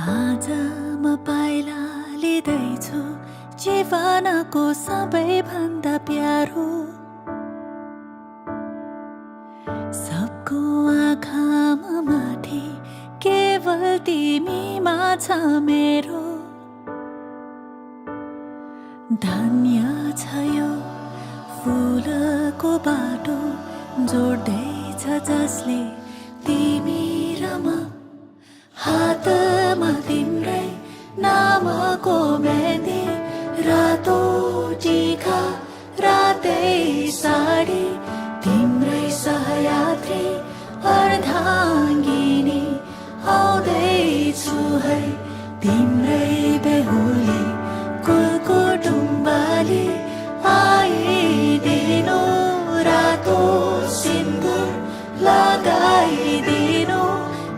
आज म पाइला लिँदैछु जीवनको सबैभन्दा प्यारो सबको आँखामा माथि केवल तिमीमा छ मेरो धन्य छ यो फुलको बाटो जोड्दैछ जसले तिमी र म हातमा तिम्रै नामको मेहन्दी रातो टीका रातै साडी तिम्रै सहयात्री अर्धाङ्गिनी आउँदैछु है तिम्रै बेहुली कुलकुटुम्बाली आइदिनु रातो सिन्दुर लगाइदिनु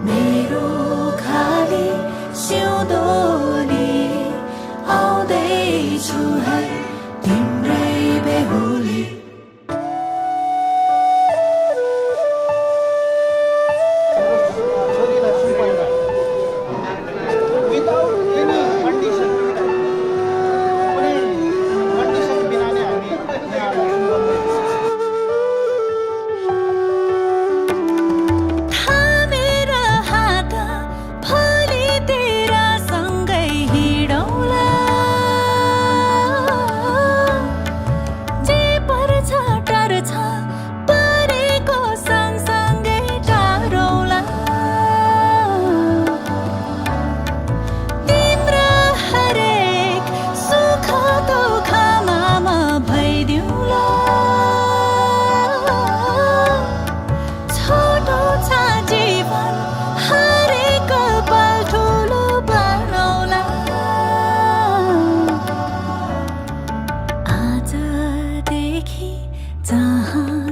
मेरो खाली सिउँदोली आउँदैछु है तिम्रै बेहुली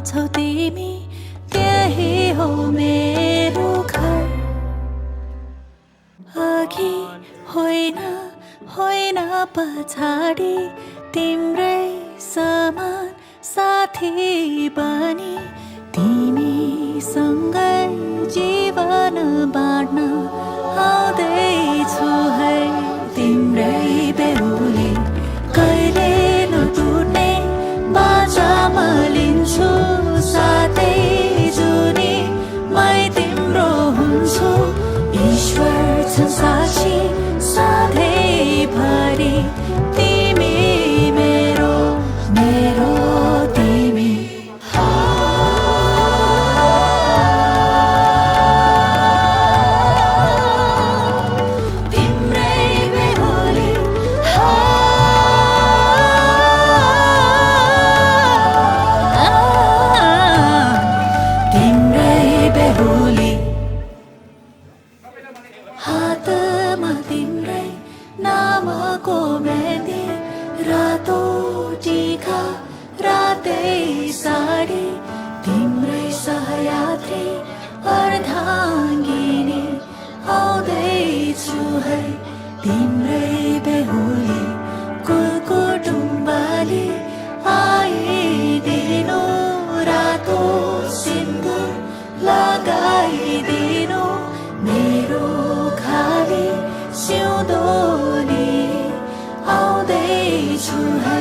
छौ तिमी त्यही हो मेरो घर अघि होइन होइन पछाडि तिम्रै समान साथी बनी तिमीसँगै जीवन बाँड्न आउँदैछु है तिम्रै बेहुली कहिले नटुट्ने बाचामा लिन्छु साथै जुनी मै तिम्रो हुन्छु ईश्वर छ साक्षी सधैँभरि तिमी मेरो मेरो तिमी तिम्रै बेहुली हातमा तिम्रै नामको मेहन्दी रातो टीका रातै साडी तिम्रै सहयात्री अर्धाङ्गिनी आउँदैछु है तिम्रै बेहुली कुलकुटुम्बाली आइदिनु रातो सिन्दुर लगाइदिनु मेरो खाली सिउँदोली आउँदैछु है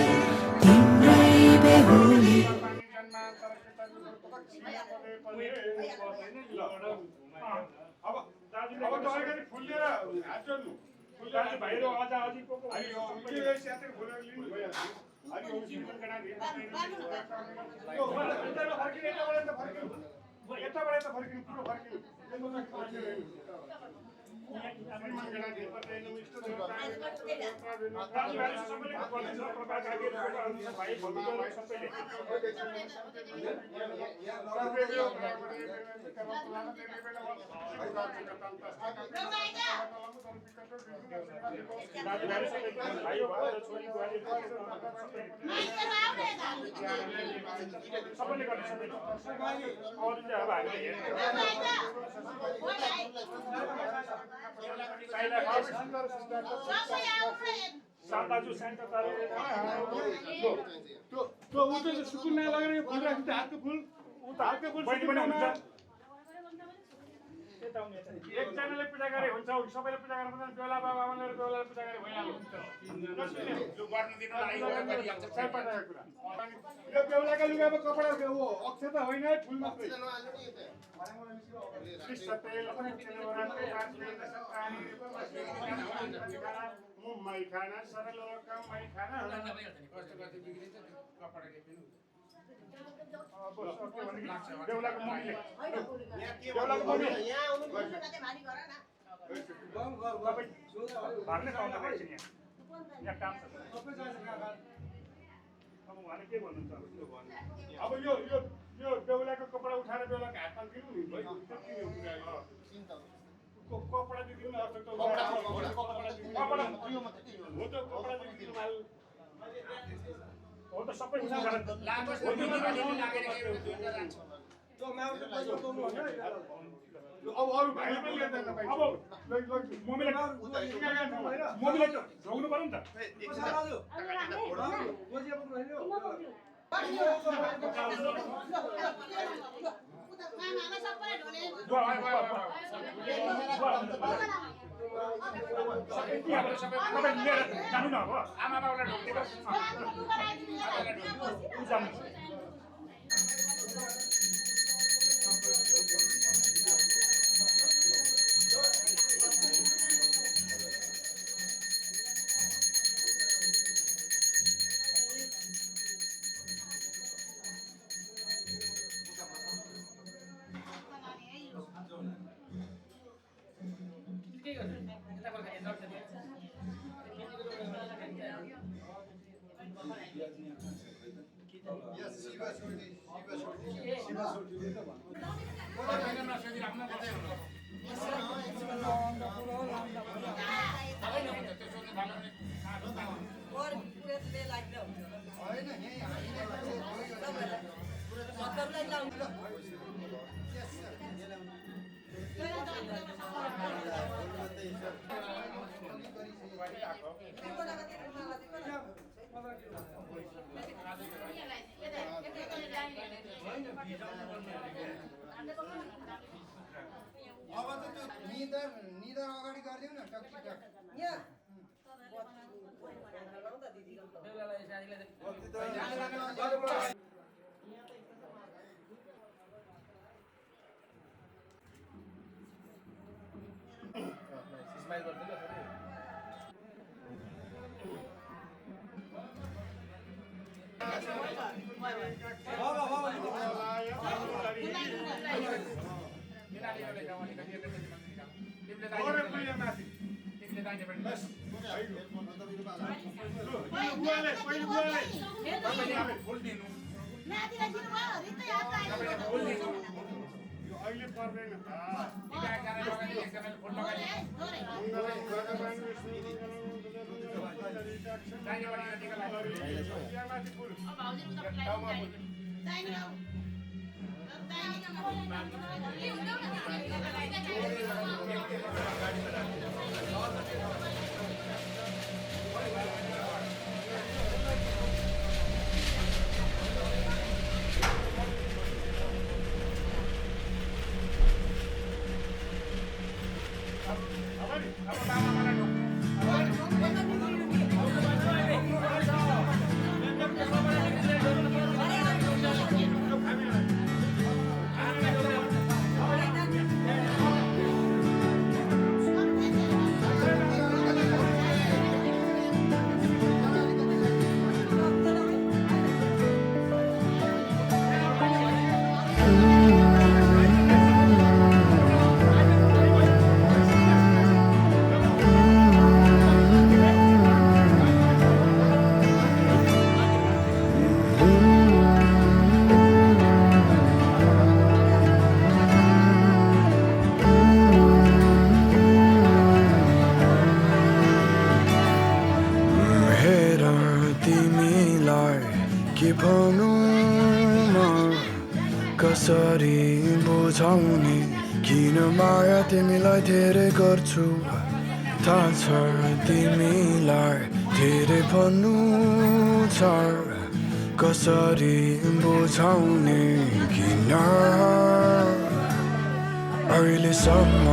तिम्रै बेहुली चेताउने एकजनाले पूजा गरे हुन्छ सबैले पूजा गर्नु पर्दैन बेला बाबा आमाले बेलाले पूजा गरे भइहाल्यो लु गर्न दिनु लागि गरिहाल्छ सैपटाको कुरा यो बेहुलाको लुगामा कपडा हो अक्षता होइन है फुल मात्रै मुम्बई खाना सरल रकम खाना कस्तो कस्तो बिग्रिन्छ त्यो कपडाले पनि बेहुलाको मम्मीले बेहुलाको मम्मी यहाँ आउनु भाग्ने पाउँदा रहेछ यहाँ काम छ अब उहाँले के भन्नुहुन्छ अब यो यो यो बेहुलाको कपडा उठाएर बेहुलाको हातमा दिनु नि कपडा दिनु हो त सबै अब अरू भाइले पनि लिँदैन अब मम्मीलाई झोक्नु पर्यो नि त जानु न अब आमा बाउलाई ढोक्दिनु अब त त्यो निदर अगाडि गरिदिउ न टक्की टक स्माइल गर्दै अहिले पर्दैन कसरी बुझाउने किन माया तिमीलाई धेरै गर्छु थाहा छ तिमीलाई धेरै भन्नु छ कसरी बुझाउने किन I अहिलेसम्म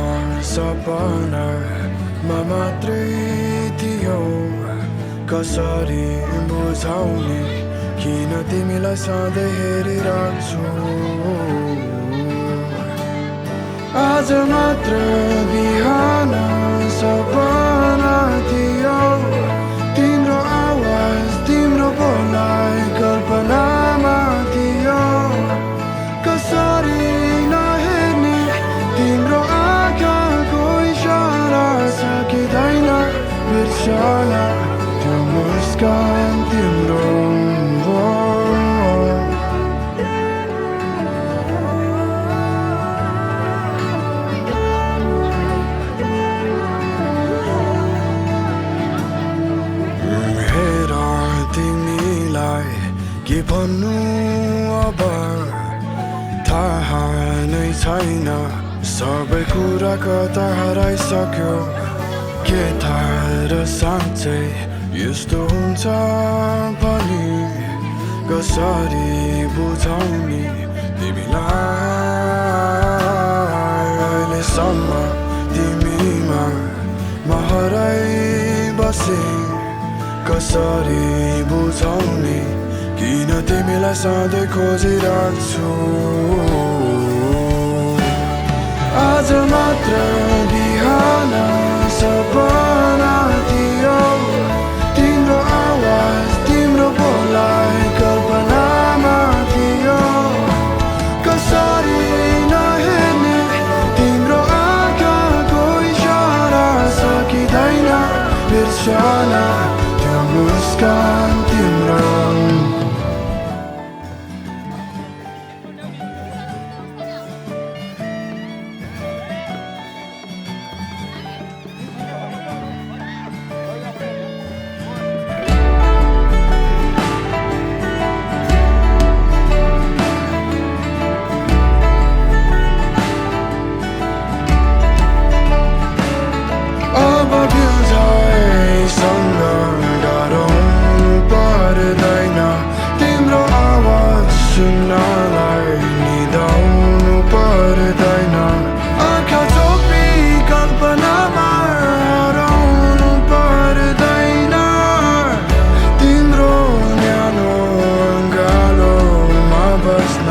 सपनामा मात्रै थियो कसरी बुझाउने किन तिमीलाई सधैँ हेरिरहेछु आज मात्र बिहान सपना थियो तिम्रो आवाज तिम्रो बोलाइ कल्पनामा थियो कसरी नहेर्ने तिम्रो आँखाको इसारा सकिँदैन बिर्सन त्यो मुस्कान तिम्रो के भन्नु अब थाहा नै छैन सबै कुरा कता हराइसक्यो के थाहा र साँच्चै यस्तो हुन्छ भने कसरी बुझाउने तिमीलाई अहिलेसम्म तिमीमा हराइ बसे कसरी बुझाउने किन तिमीलाई सधैँ खोजिरहेछु आज मात्र बिहान सपना थियो तिम्रो आवाज तिम्रो बोलाइ कल्पनामा थियो कसरी नहेर्ने तिम्रो आँखाको इसारा सकिँदैन बिर्सन त्यो मुस्कान तिम्रो सुन्नलाई निदाउनु पर्दैन आँखा चोपी कल्पनामा हराउनु पर्दैन तिम्रो न्यानो अँगालोमा बस्न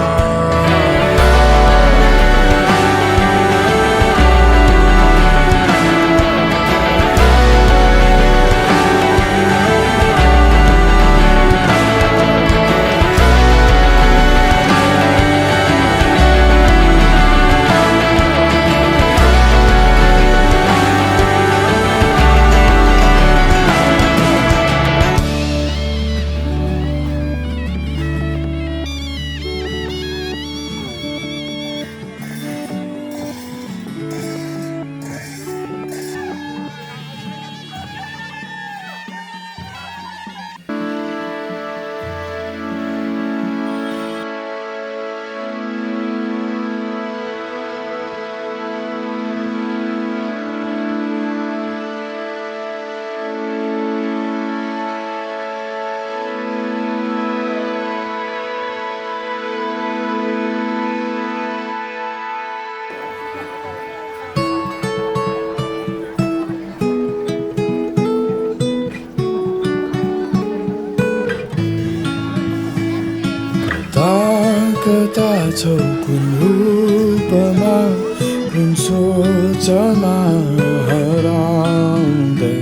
कता छौ कुन रूपमा कुन सोचमा हराउँदै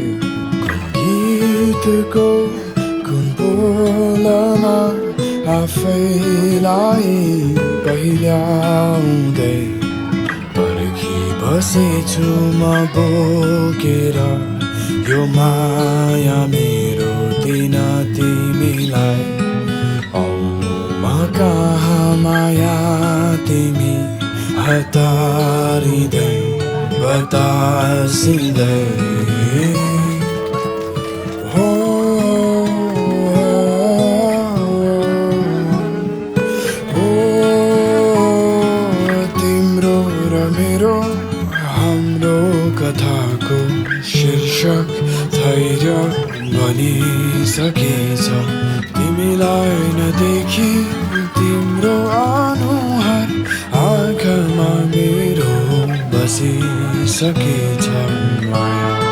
गीतको कुन बोलमा आफैलाई पहिल्याउँदै पर्खी बसेछु म बोकेर यो माया मेरो दिन तिमीलाई कहाँ माया तिमी हतारिँदै बतासिँदै हो तिम्रो र मेरो हाम्रो कथाको शीर्षक धैर्य बनिसकेछ तिमीलाई नदेखि तिम्रो अनुहार आँखामा मेरो सकेछ माया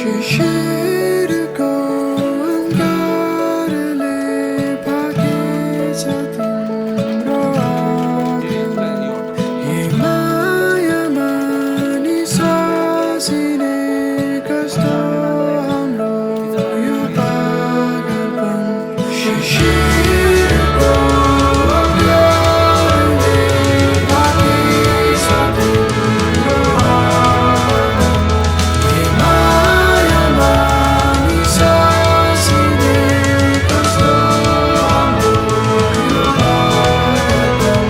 शिशिरको अङ्गारले भागेछ तिम्रो आगो हे मायामा नि सासिने कस्तो हाम्रो यो पागलपन शिशिरको अङ्गारले भागेछ तिम्रो आगो हे मायामा नि सासिने कस्तो हाम्रो यो पागलपन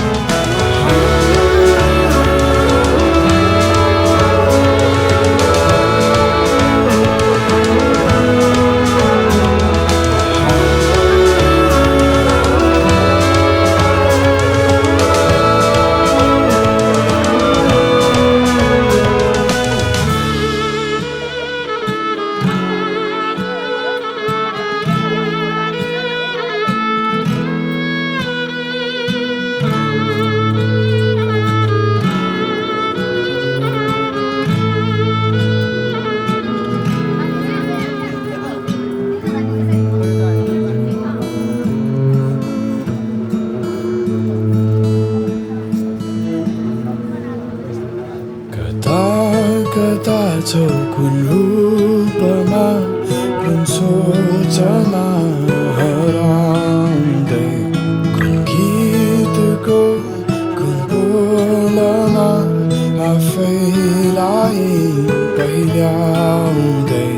कता कता छौ कुन रूपमा कुन सोचमा हराउँदै कुन गीतको कुन बोलमा आफैलाई पहिल्याउँदै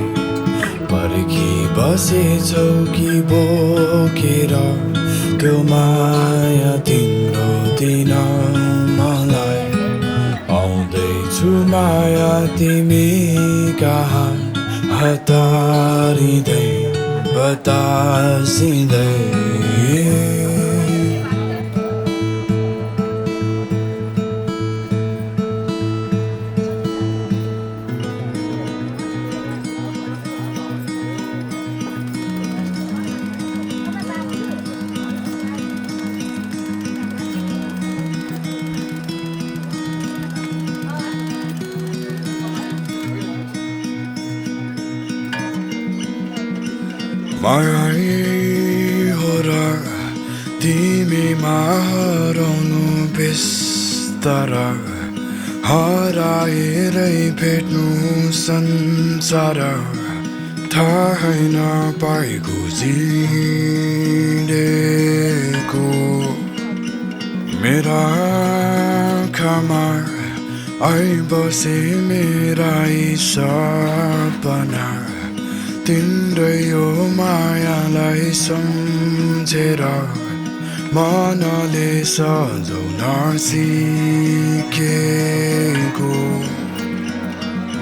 पर्खी बसेछौ कि बोकेर त्यो माया तिम्रो दिन मलाई आउँदैछु माया तिमी कहाँ हतारिँदै बतासिँदै माया हो र तिमीमा हराउनु बिस्तारा हराएरै भेट्नु संसार थाहै नपाएको जिडेको मेरा आँखामा आइबसे मेरा यी सपना तिम्रै यो मायालाई सम्झेर मनले सजाउन सिकेको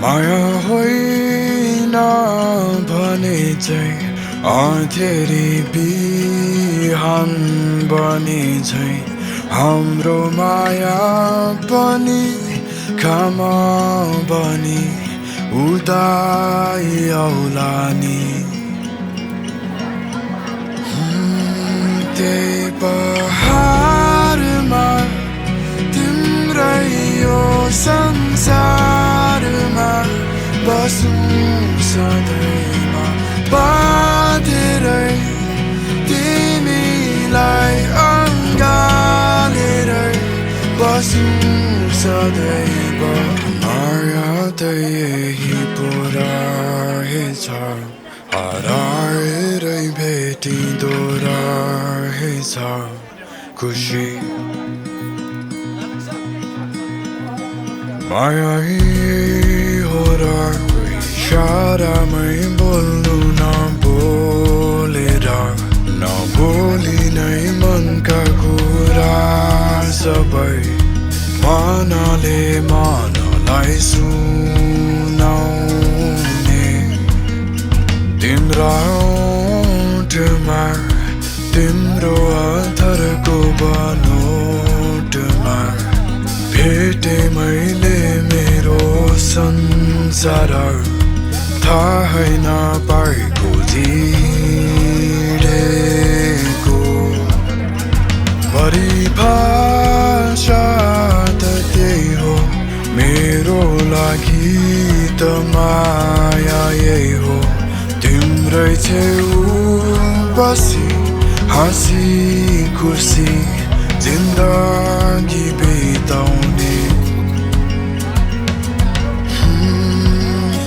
माया होइन भने चाहिँ अँधेरी बिहान बने चाहिँ हाम्रो माया पनि खाम बनी उदाई औला नि बसौँ सधैँमा बाँधेरै तिमीलाई अँगालेरै बसौँ सधैँमा माया त यही पो रहेछ हराएरै भेटिँदो रहेछ खुसी माया हो र इशारामै बोल्नु नबोलेर नबोली नै मनका कुरा सबै मनले मनलाई सुनाउने तिम्रा ओठमा तिम्रो अधरको बनोटमा भेटे मैले मेरो संसार थाहै नपाएको जिडेको परिभाषा त त्यही हो मेरो लागि त माया यही हो तिम्रै छेउ बसी हाँसी खुसी जिन्दगी बिताउने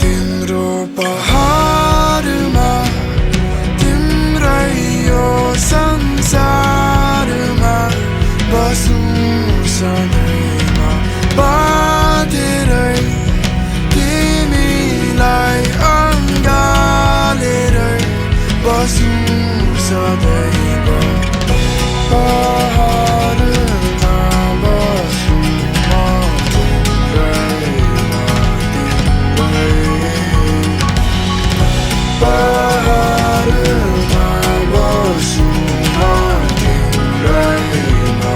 तिम्रो पहाडमा तिम्रै यो संसारमा बसौँ सधैँमा बाँधेरै तिमीलाई अँगालेरै बसौँ सधैँमा पहाडमा बसौँ म तिम्रैमा पहाडमा बसौँ म तिम्रैमा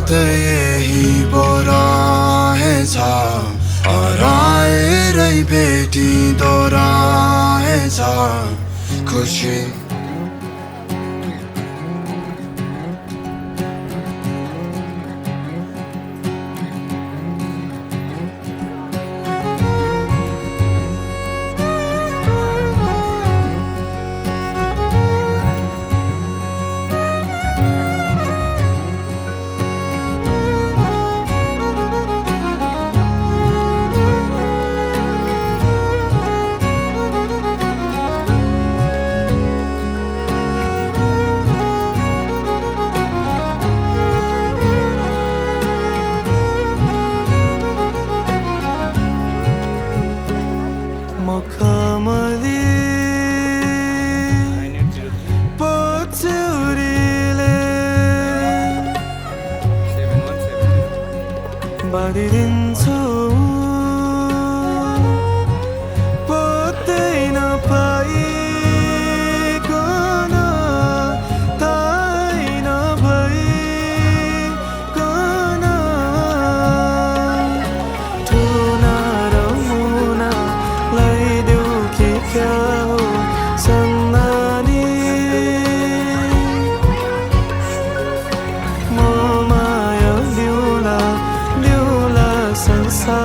यही पो रहेछ हराएरै भेटिँदो रहेछ खुसी बाँधिदिन्छु पत्तै नपाइकन थाहै नभइकन ठुना र मुना लगाइदेऊ कि क्या हो सन्नानी म माया दिउला संसार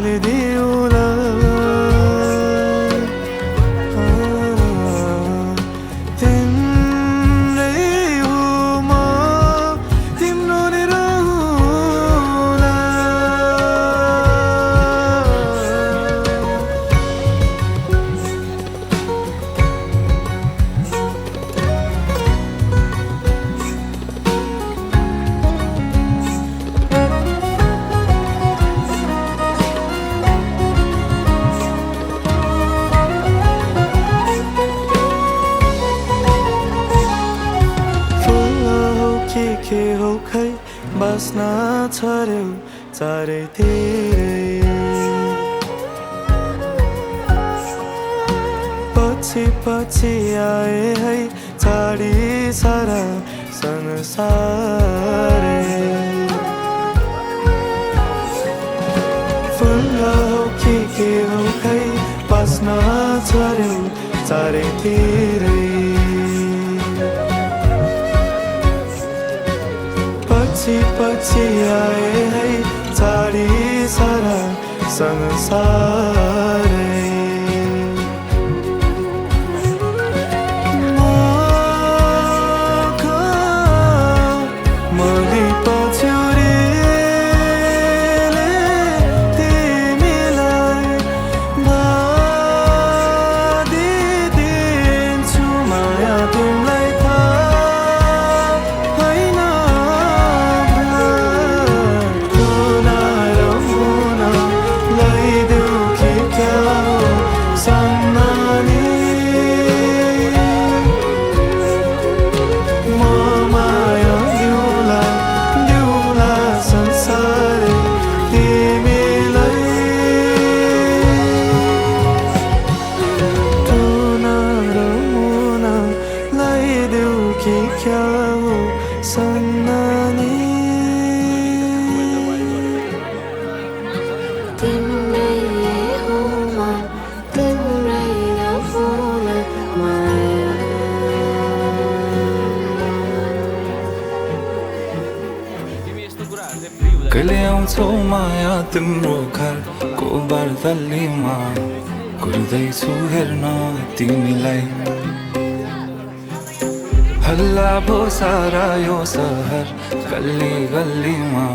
बलिदिउँला तिम्रै हो म तिम्रो नै रहूँला के हो खै बास्न छर्यो चारैतिरै पछि पछि आए है छाडी सारा संसारै फुल हो के हो खै बास्न छर्यो चारैतिरै पछि पछि आए है छाडी सारा संसारै मली पछ्यौरीले तिमीलाई बाँधिदिन्छु माया तिमीलाई थाहा होइन कहिले आउँछौ माया तिम्रो घरको बर्दलीमा कुर्दैछु हेर्न तिमीलाई हल्ला भो सारा यो सहर गल्ली गल्लीमा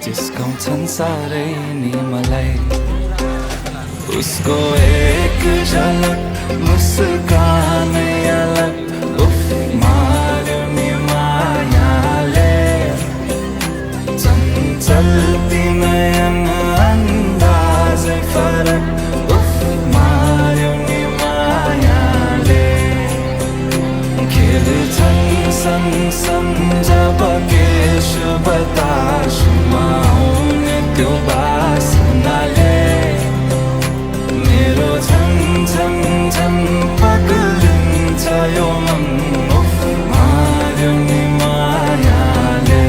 जिस्काउँछन् सारै नि मलाई उसको एक झलक मुस्कानै अलग उफ मार्यो नि मायाले चल्ती नयन अन्दाजै फरक उफ मार्यो नि मायाले खेल्छन् सँगसँग जब केश बतासमा आउने त्यो बासनाले मेरो झन् झन् झन् पग्लिन्छ यो मन उफ मार्यो नि मायाले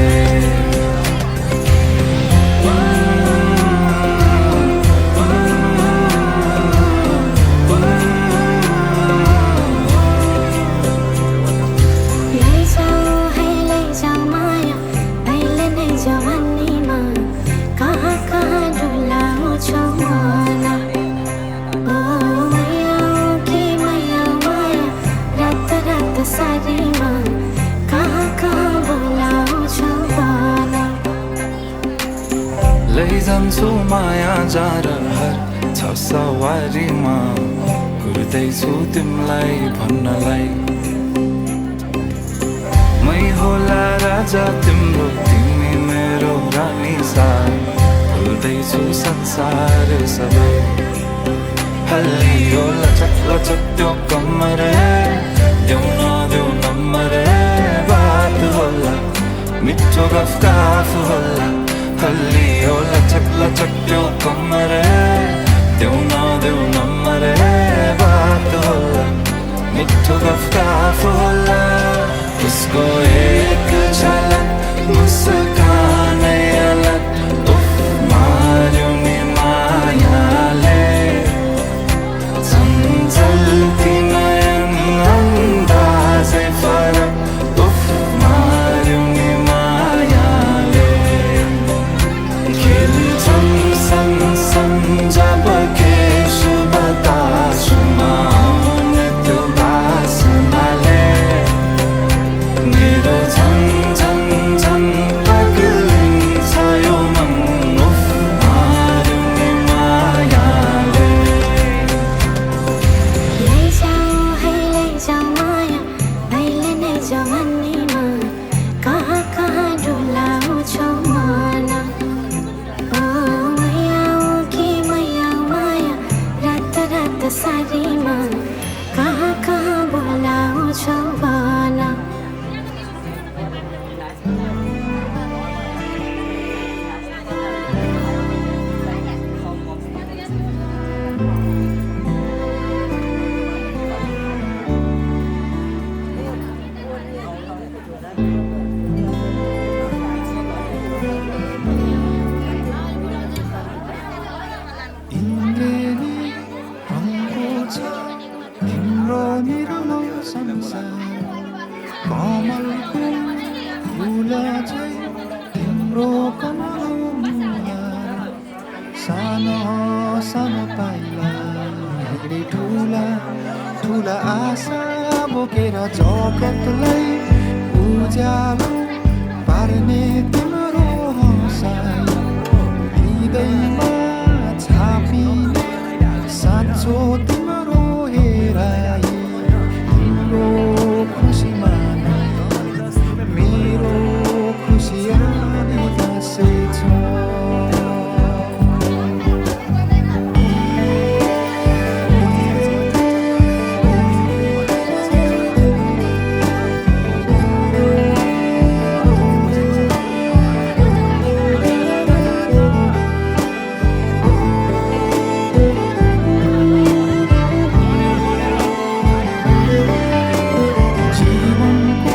लैजान्छु माया जारहर छ सवारीमा कुर्दैछु तिमीलाई भन्नलाई मै होला राजा तिम्रो तिमी मेरो रानी सा भुल्दैछु संसार सबै हल्लियो लचक लचक त्यो कम्मर देऊ नदेऊ नम्बर बात होला मिठो गफ होला हल्लियो लचक लचक त्यो कम्मर देऊ नदेऊ नम्बर बात होला मिठो गफ होला उसको एक झलक मुस्कानै अलग उफ मार्यो नि मायाले चल्ती नयन अन्दाजै फरक उफ मार्यो नि मायाले खेल्छन् सँगसँग सारीमा कहाँ कहाँ बोलाउँछौ भन इन्द्रेणी रङको छ तिम्रो निर्मल संसार कमलको फुल चाहिँ तिम्रो कमल मुहार सानो सानो पाइला हिँडे ठुला ठुला आशा बोकेर जगतलाई उज्यालो पार्ने तिम्रो हँसाइ हृदयमा छापिने साँचो तिम्रो हेराइ तिम्रो खुसीमा मेरो खुसी आनी बसेछ जीवनको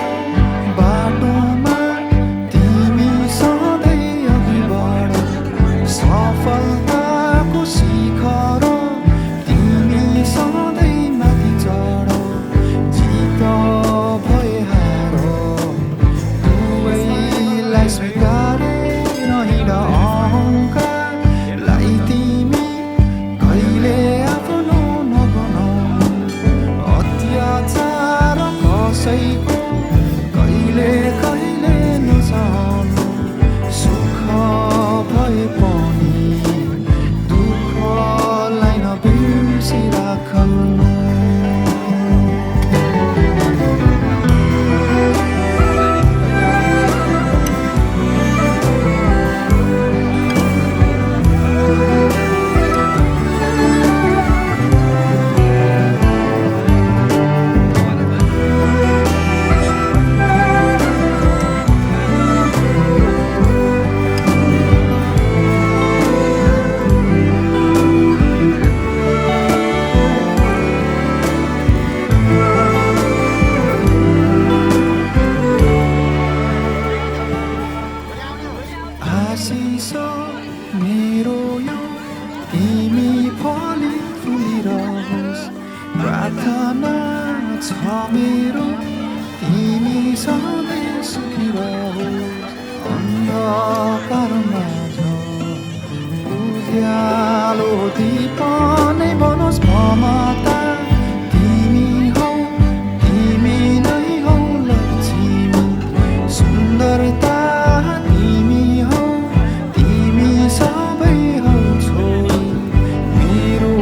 बाटोमा तिमी सधैँ अघि बढ सफलताको शिखर तिमी सधैँ माथि चढ जित भए हार दुवैलाई स्वीकारेर हिँड अहङ्कारलाई तिमी कहिले आफ्नो नबनाऊ अत्याचार कसैको कहिले कहिले नसहनु सुख भए पनि दुःखलाई नबिर्सिराख्नु आशिष मेरो यो तिमी फली फुलिरहोस् प्रार्थना छ मेरो तिमी सधैँ सुखिरहोस् अन्धकारमा उज्यालो दीप नै बनोस् ममता तिमी हौ तिमी नै हौ लक्ष्मी सुन्दरता तिमी हौ तिमी सबै हौ छोरी मेरो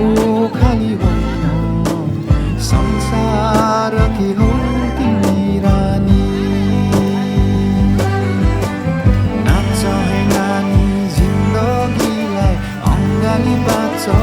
खाली होइन संसारकी हौ तिमी रानी नाच है नानी जिन्दगीलाई अङ्गाली बाँच्छ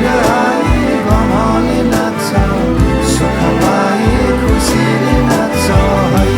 लिएर आई घमले नाच्छ सुख पाए खुसीले नाच्छ है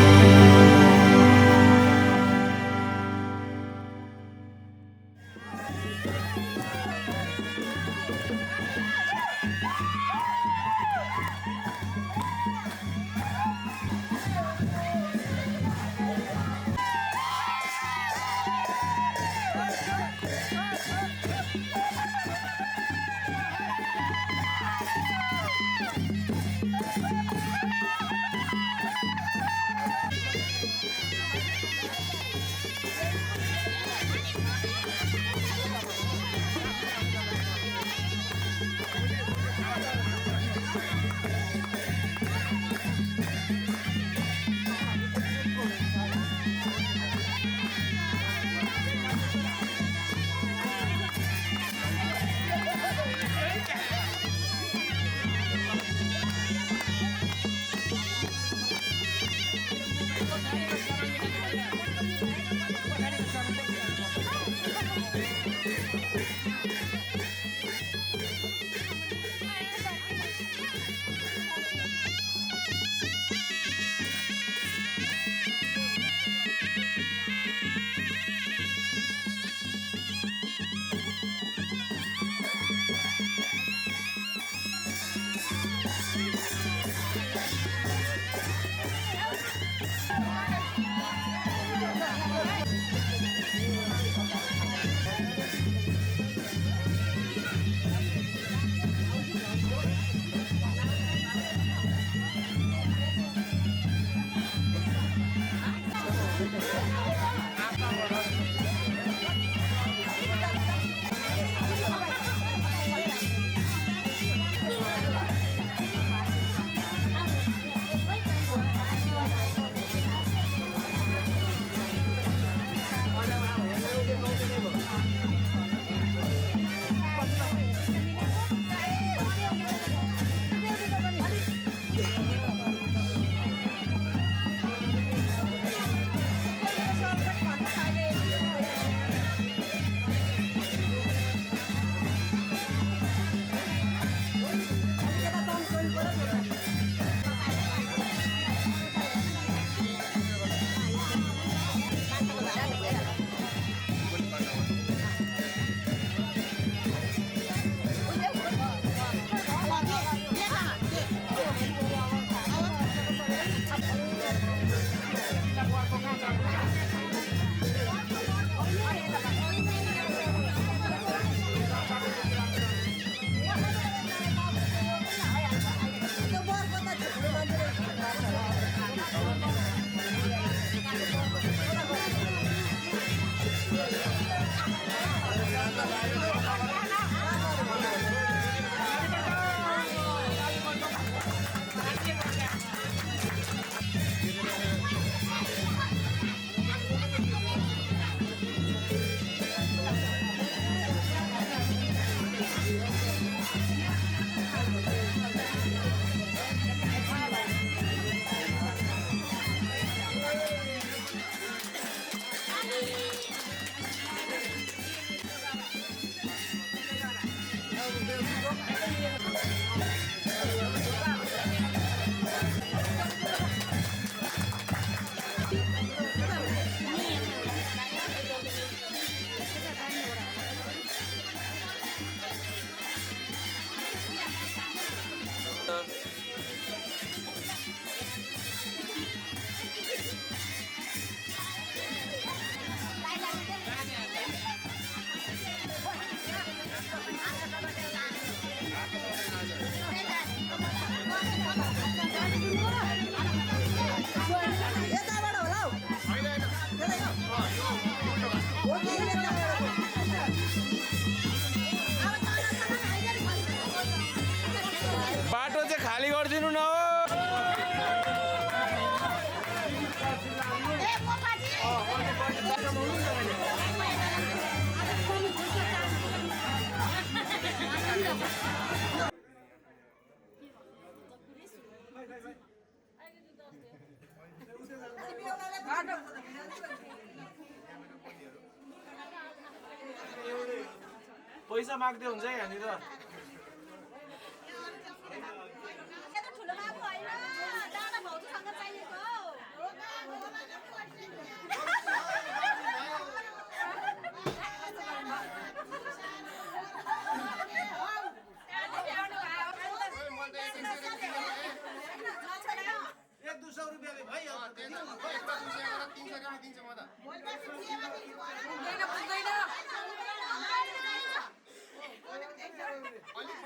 बाटो चाहिँ खाली गरिदिनु न हो। पैसा माग्दै हुन्छ है यहाँनिर।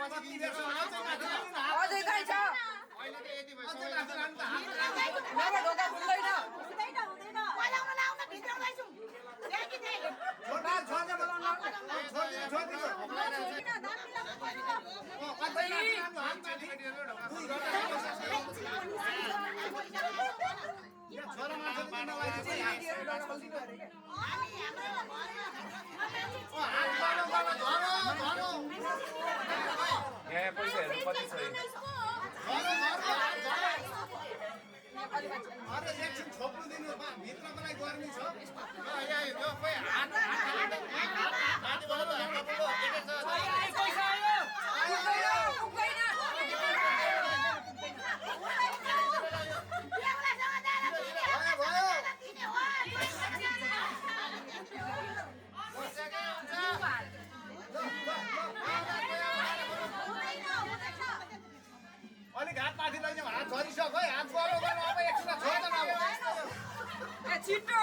अझै गाई छ नभए ढोका खुल्दैन यहाँ पैसाहरू कति छ एकछिन छोप्नु दिनु भित्रको लागि गर्मी छ अलिक हात माथि लैजाउँ हात झरिसक्यो है हात गलो गर्नु अब एकछिन छोड्दैन अब ए छिटो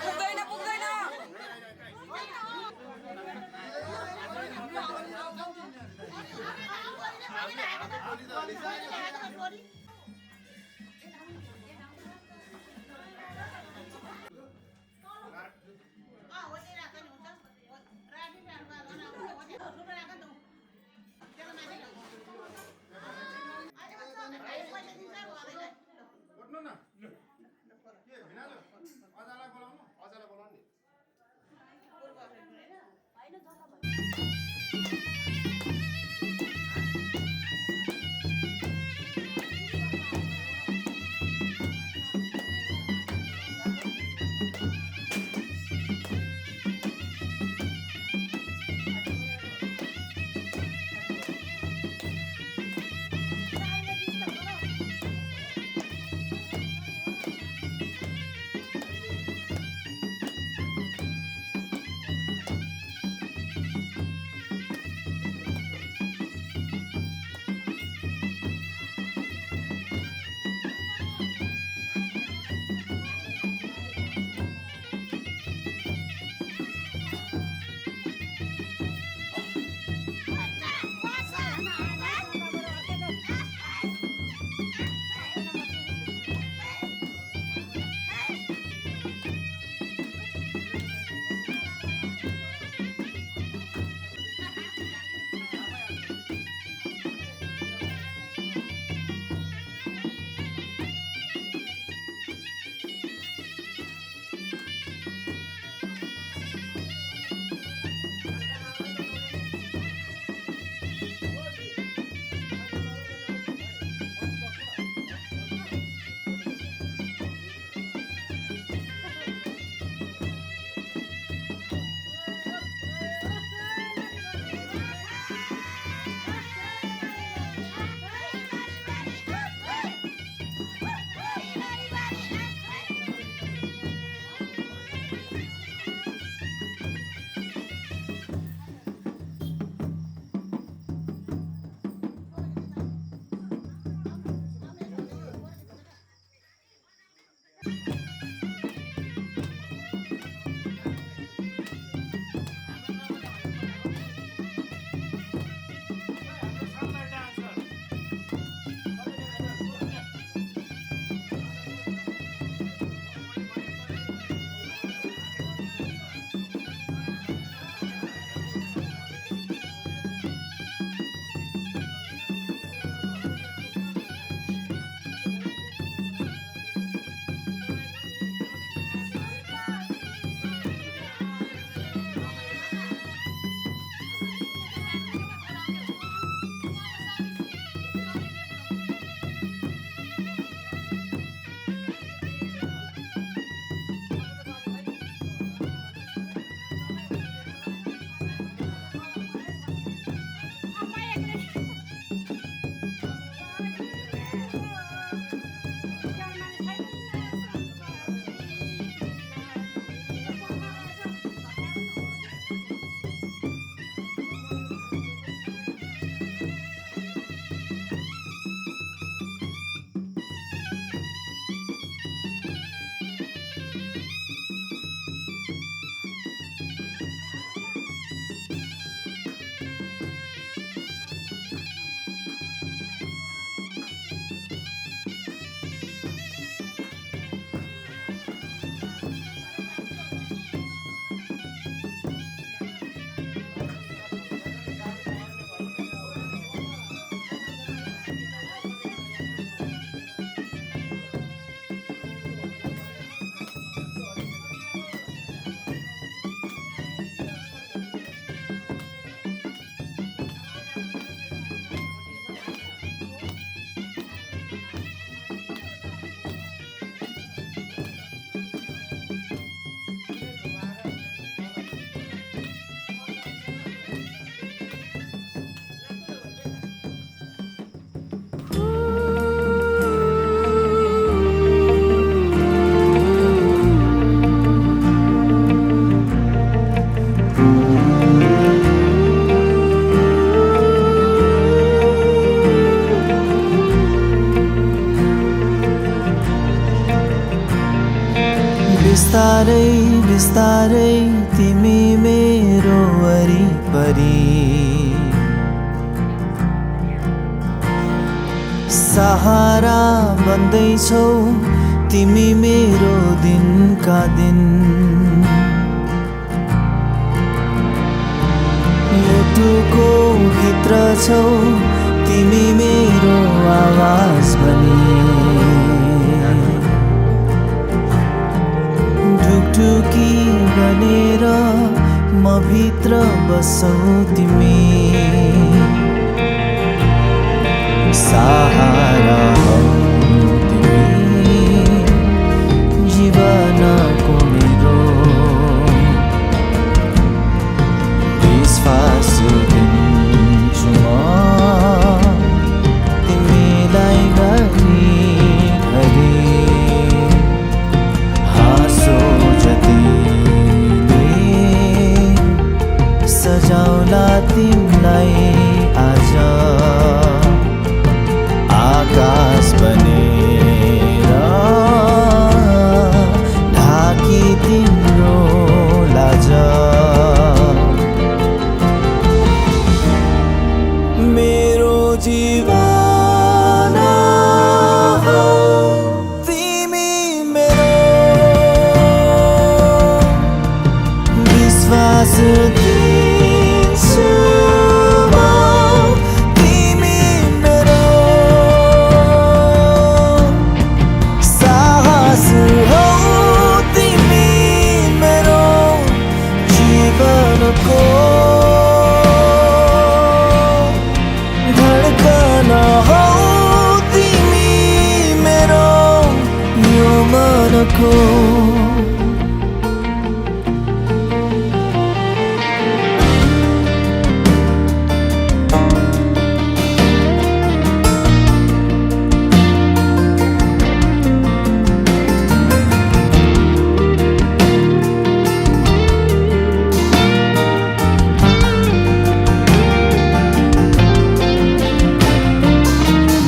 पुग्दैन पुग्दैन उठ्नु न के भिनाजु अजालाई बोलाउनु अजालाई बोलाउनु नि बिस्तारै बिस्तारै तिमी मेरो वरिपरि सहारा बन्दैछौ तिमी मेरो दिनका दिन मुटुको भित्र छौ तिमी मेरो आवाज बनी ढुकढुकी बनेर म भित्र बसौ तिमी सहारा हौ तिमी जीवनको मेरो विश्वास दिन्छु म तिमीलाई घरिघरि हाँसो जतिले सजाउला तिमीलाई आज आकाश बनेर ढाकी तिम्रो लाज मेरो जीवन हौ तिमी मेरो विश्वास दिन्छु म तिमी मेरो साहस हौ तिमी मेरो जीवनको धडकन हौ तिमी मेरो यो मनको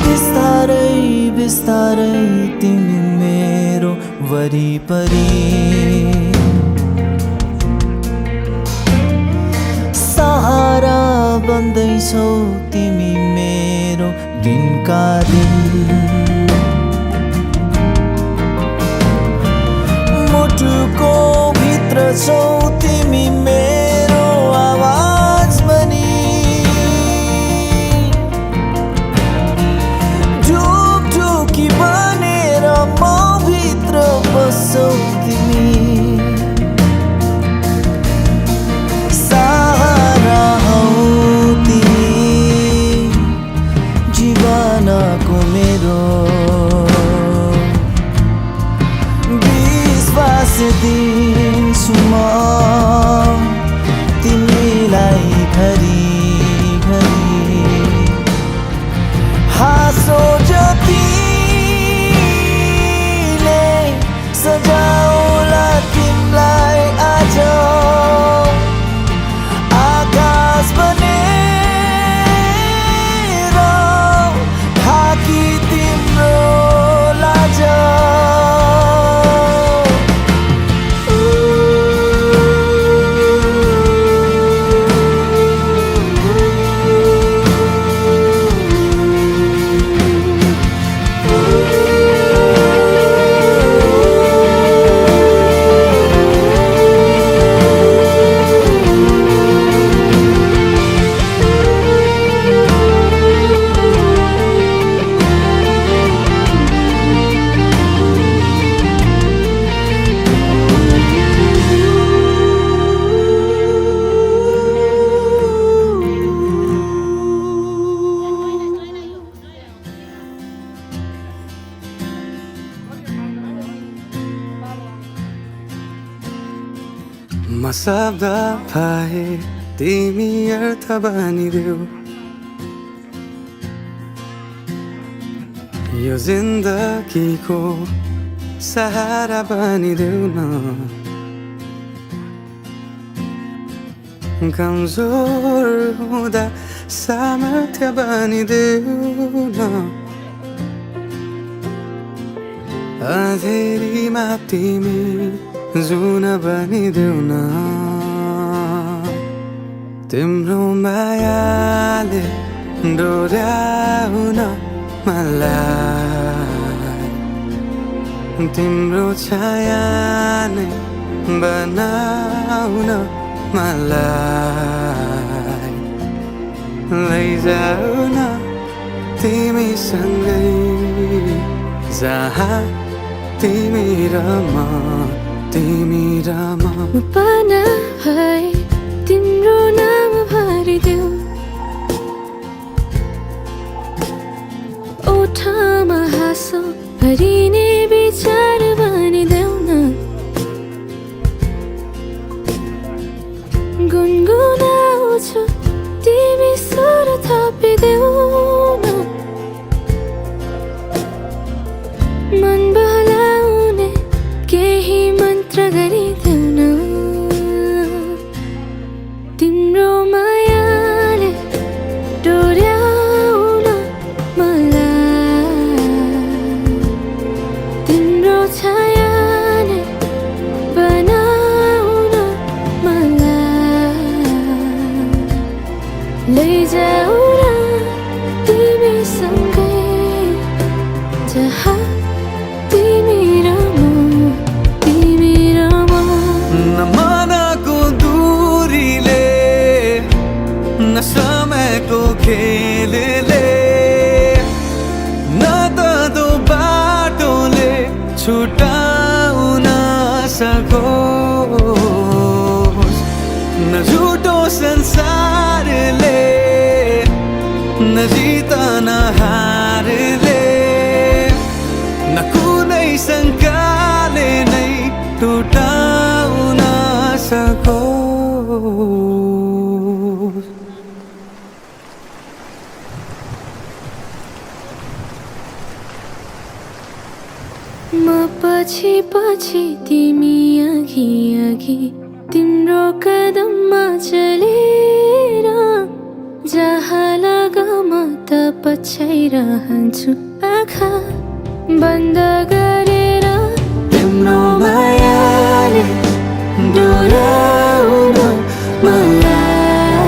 बिस्तारै बिस्तारै तिमी मेरो वरिपरि सहारा बन्दैछौ तिमी मेरो दिनका दिन मुटुको भित्र छौ तिमी मेरो आवाज बनी ढुकढुकी बनेर म भित्र बसौ तिमी सहारा हौ तिमी जीवनको मेरो विश्वास दिन्छु म तिमीलाई घरिघरि हाँसो जतिले सजाउला तिमीलाई आज आकाश बनेर ढाकी तिम्रो लाज म शब्द पाए तिमी अर्थ बनिदेऊ यो जिन्दगीको सहारा बनिदेऊ न कमजोर हुँदा सामर्थ्य बनिदेऊ न अँधेरीमा तिमी जुन बनिदेऊ न तिम्रो मायाले डोर्याउन मलाई तिम्रो छाया नै बनाउन मलाई लैजाऊ न तिमीसँगै जहाँ तिमी र म पाना भए तिम्रो नाम भरिदेऊ ओठमा हाँसो भरिने विचार बनिदेऊ न गुनगुनाउँछु तिमी स्वर थपिदेऊ न मन बहलाउने केही मन्त्र गरिदेऊ न तिम्रो मायाले डोर्याउन मलाई तिम्रो छाया नै बनाउन मलाई लैजाऊ न तिमीसँगै जहाँ तिमी र म नमनको दूरीले न समयको खेलले न त दो बाटोले छुटाउन सकोस् न झुटो संसारले न जित न हारले न कुनै शङ्काले नै टुटाउन सकोस् म पछि पछि तिमी अघि अघि तिम्रो कदममा चलेर जहाँ लग म त पछ्याइरहन्छु आँखा बन्द गरेर तिम्रो मायाले डोर्याउन मलाई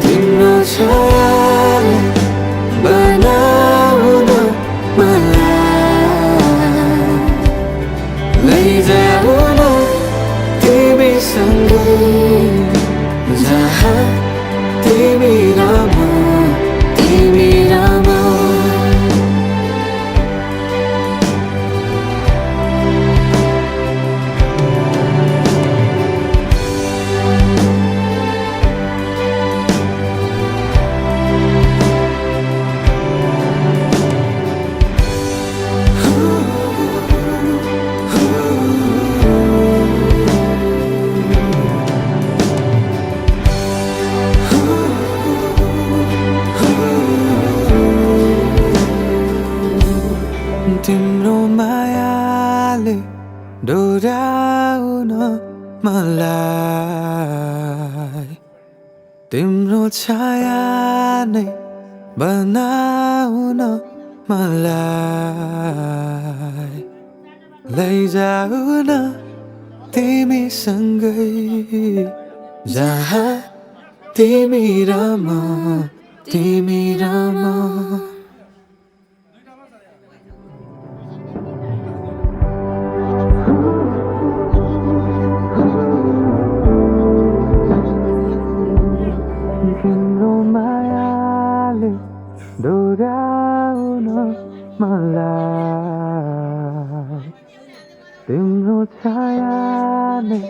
तिम्रो छायाले बनाउन मलाई लैजाऊ न तिमीसँगै जहाँ तिमी र म तिम्रो मायाले डोर्याउन मलाई तिम्रो छाया नै बनाउन मलाई लैजाऊ न तिमीसँगै जहाँ तिमी र म तिम्रो मायाले डोर्याउन मलाई तिम्रो छाया नै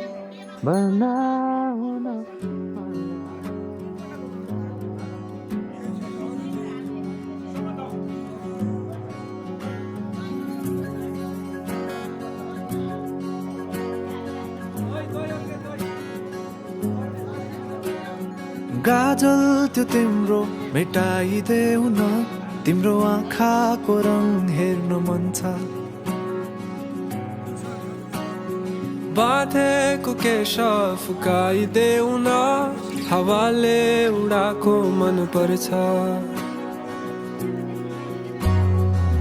बनाउन गाजल त्यो तिम्रो मेटाइदेऊ न तिम्रो आँखाको रङ हेर्नु मन छ बाँधेको केश फुकाइदेऊ न हावाले उडाको मन पर्छ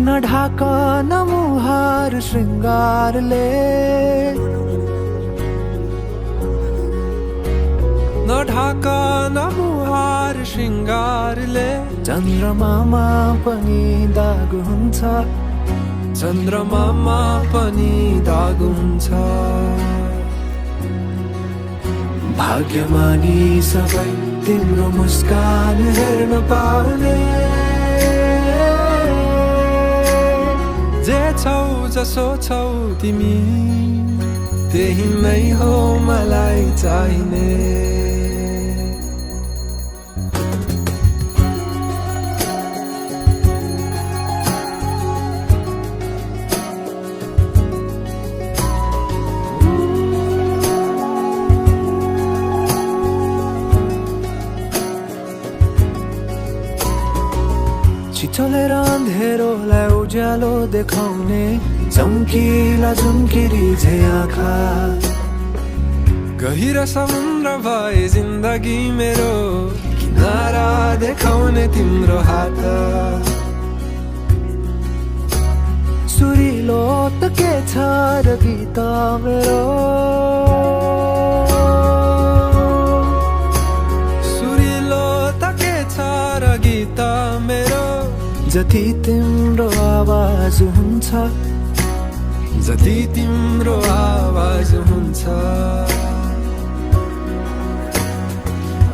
न ढाक न मुहार श्रृङ्गारले न ढाक न मुहार श्रृङ्गारले चन्द्रमामा पनि दाग हुन्छ चन्द्रमामा पनि दाग हुन्छ भाग्यमानी सबै तिम्रो मुस्कान हेर्न पाउने जे छौ जसो छौ तिमी त्यही नै हो मलाई चाहिने छिचोलेर अँधेरोलाई उज्यालो देखाउने चम्किला चम्किरी झै आँखा गहिरो समुद्र भए जिन्दगी मेरो किनारा देखाउने तिम्रो हात सुरिलो त के छ र गीत मेरो सुरिलो त के छ र गीत मेरो जति तिम्रो आवाज हुन्छ जति तिम्रो आवाज हुन्छ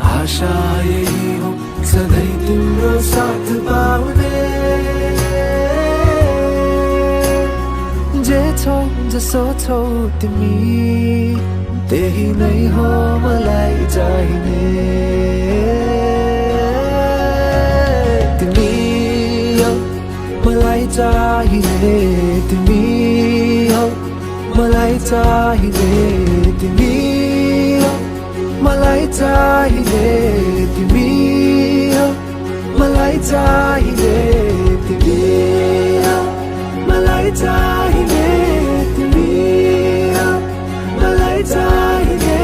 आशा यही हो सधैँ तिम्रो साथ पाउने जे छौ जसो छौ तिमी त्यही नै हो मलाई चाहिने मलाई चाहिने तिमी हौ मलाई चाहिने तिमी हौ मलाई चाहिने तिमी हौ मलाई चाहिने तिमी हौ मलाई चाहिने तिमी हौ मलाई चाहिने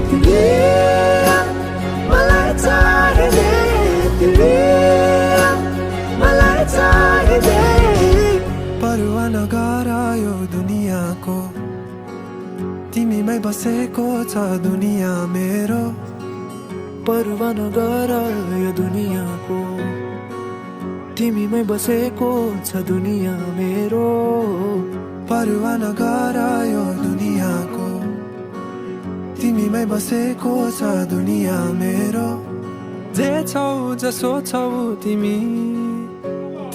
तिमी हौ मलाई चाहिने तिमी मलाई चाहिने परवाह नगर यो दुनियाँको तिमीमै बसेको छ दुनियाँ मेरो परवाह नगर यो दुनियाँको तिमीमै बसेको छ दुनियाँ मेरो परवाह नगर यो दुनियाँको तिमीमै बसेको छ दुनियाँ मेरो जे छौ जसो छौ तिमी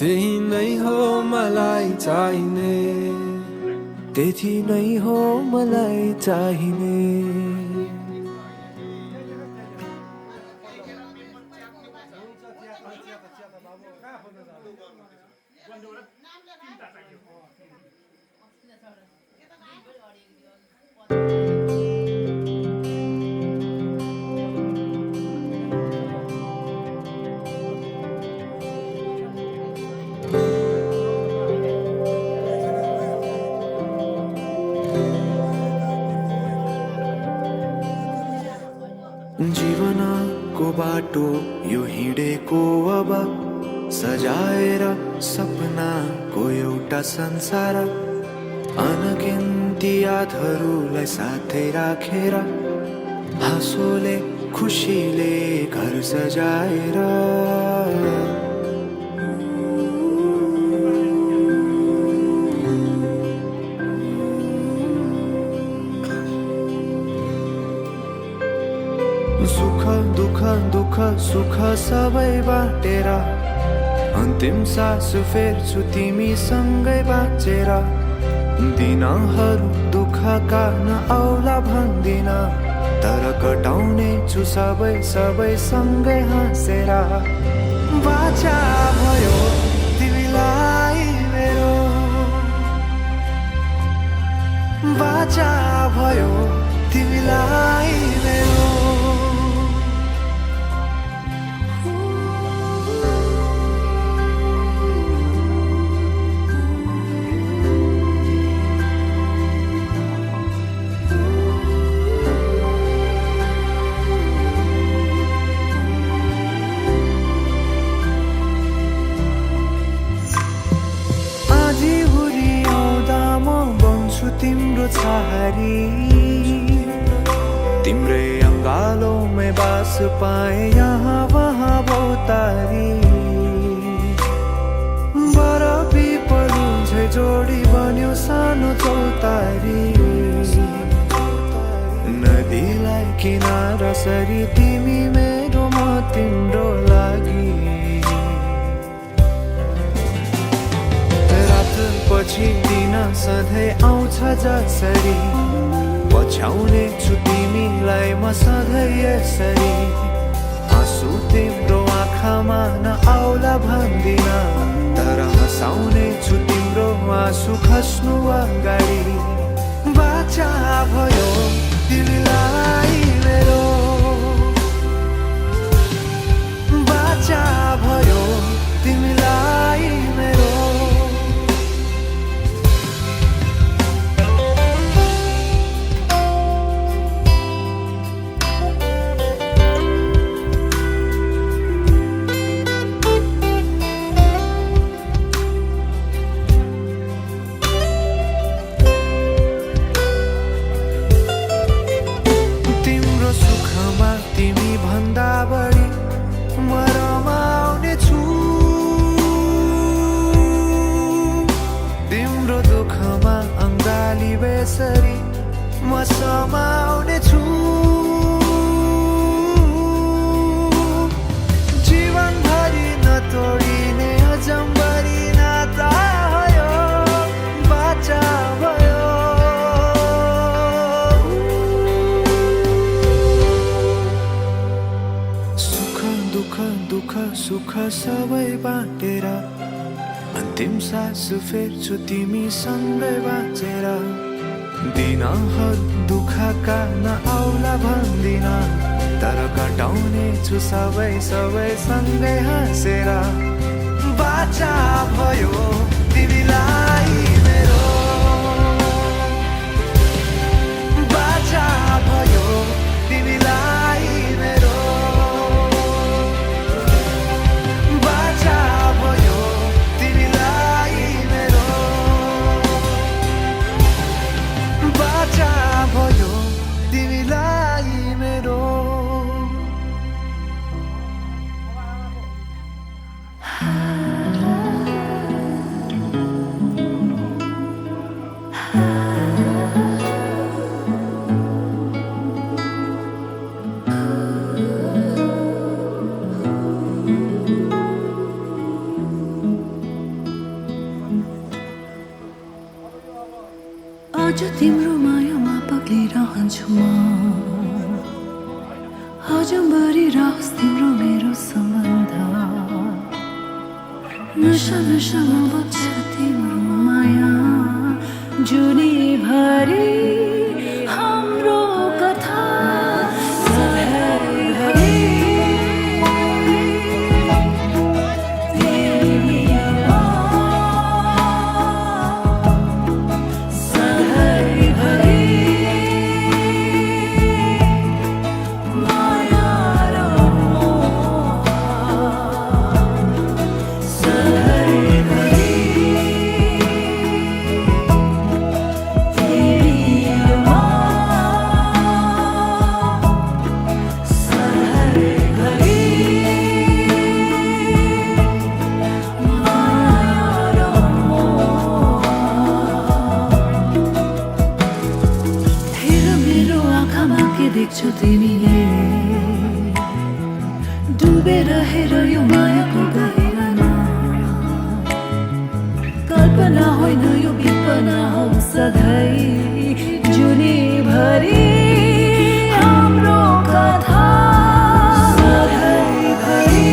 त्यही नै हो मलाई चाहिने त्यही नै हो मलाई चाहिने जीवनको बाटो यो हिँडेको अब सजाएर सपनाको एउटा संसार अनगिन्ती यादहरूलाई साथै राखेर हाँसोले खुसीले घर सजाएर सुख दुःख दुःख सुख सबै बाटेर अन्तिम सास फेर्छु तिमीसँगै बाँचेर दिनहरू दुःखका नआउला भन्दिन तर कटाउने छु सबै सबै सँगै हाँसेर बाचा भयो तिमीलाई मेरो बाचा भयो तिमीलाई मेरो तिम्रो छहारी तिम्रै अंगालों में बास पाए यहाँ वहाँ बहुतारी बरफी पलुझे जोडी बन्यो सानो चौतारी नदीलाई किनारा सरी तिमी मेरो म तिम्रो लागि रात पछि दिन सधैँ आउँछ जसरी पछ्याउने छु तिमीलाई म सधैँ यसरी आँसु तिम्रो आँखामा नआउला भन्दिन तर हँसाउने छु तिम्रो आँसु खस्नु अगाडि बाचा भयो तिमीलाई मेरो बाचा भयो तिमीलाई मेरो तिमी भन्दा बढी म रमाउने छु तिम्रो दुःखमा अंगाली बेसरी म समाउने छु जीवनभरि नतोडिने अजम्बरी नाता भयो बाचा भयो दुःख सुख सबै बाँटेर अन्तिम सास फेर्छु तिमी सँगै बाँचेर दिनहरू दुःखका नआउला भन्दिन तर कटाउने छु सबै सँगै हाँसेर बाचा भयो तिमीलाई मेरो बाचा भयो तिमीलाई मेरो आज तिम्रो मायामा पग्लिरहन्छु म अजम्बरी रहोस् तिम्रो मेरो सम्बन्ध नशा नशामा बग्छ तिम्रो माया जुनीभरि हाम्रो कथा देख्छौ तिमीले डुबेर हेर यो मायाको गहिरामा कल्पना होइन यो विपना हो सधैँ जुनीभरि हाम्रो कथा सधैँभरि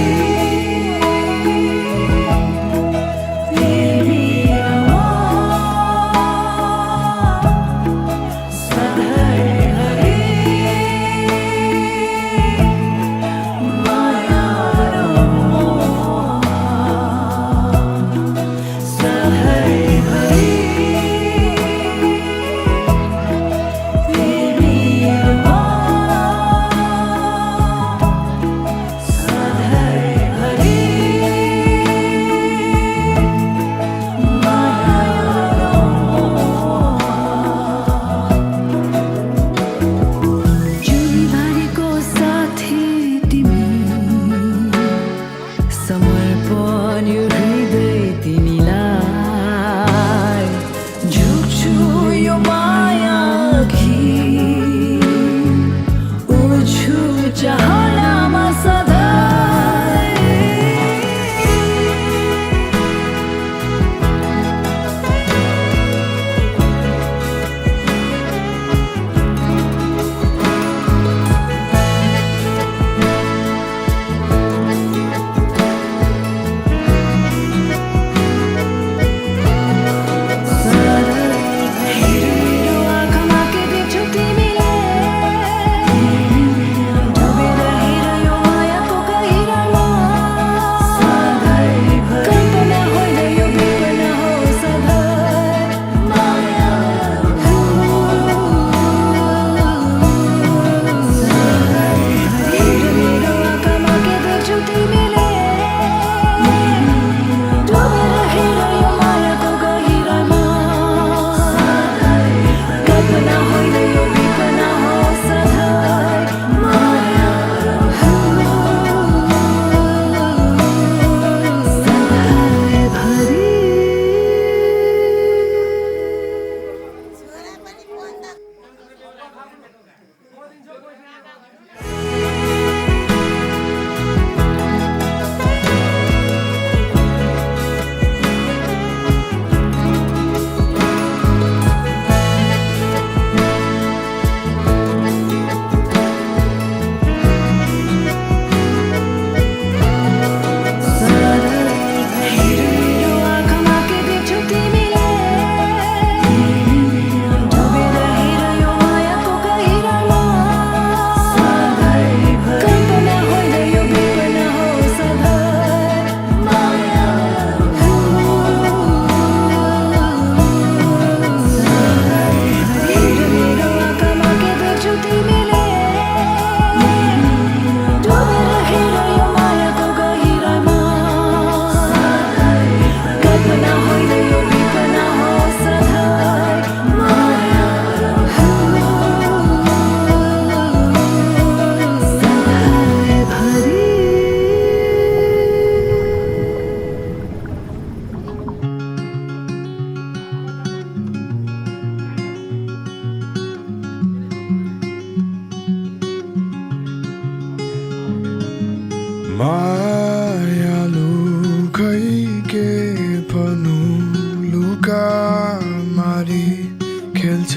Baby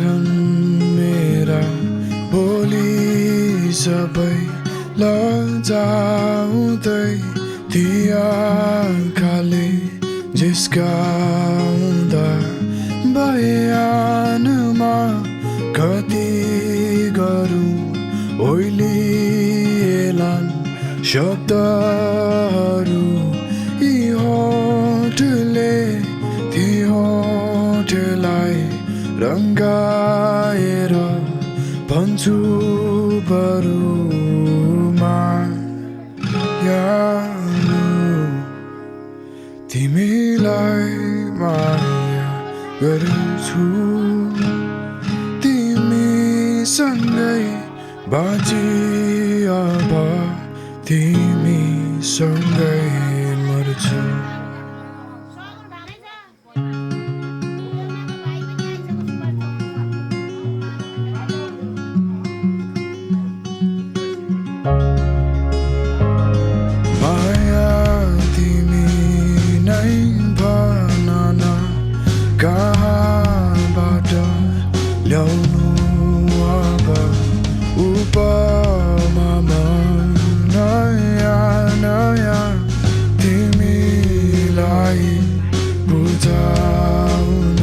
छन् मेरा बोली सबै लजाउँदै ती आँखाले जिस्काउँदा बयानमा कति गरौँ ओइलिएलान् शब्दहरू यी होठले ती होठलाई रङ्गाएर भन्छु बरुमा यानु तिमीलाई माया गर्छु तिमीसँगै बाँची अब तिमीसँगै मर्छु माया तिमी नै भन न कहाँबाट ल्याउनु अब उपमामा नयाँ नयाँ तिमीलाई बुझाउन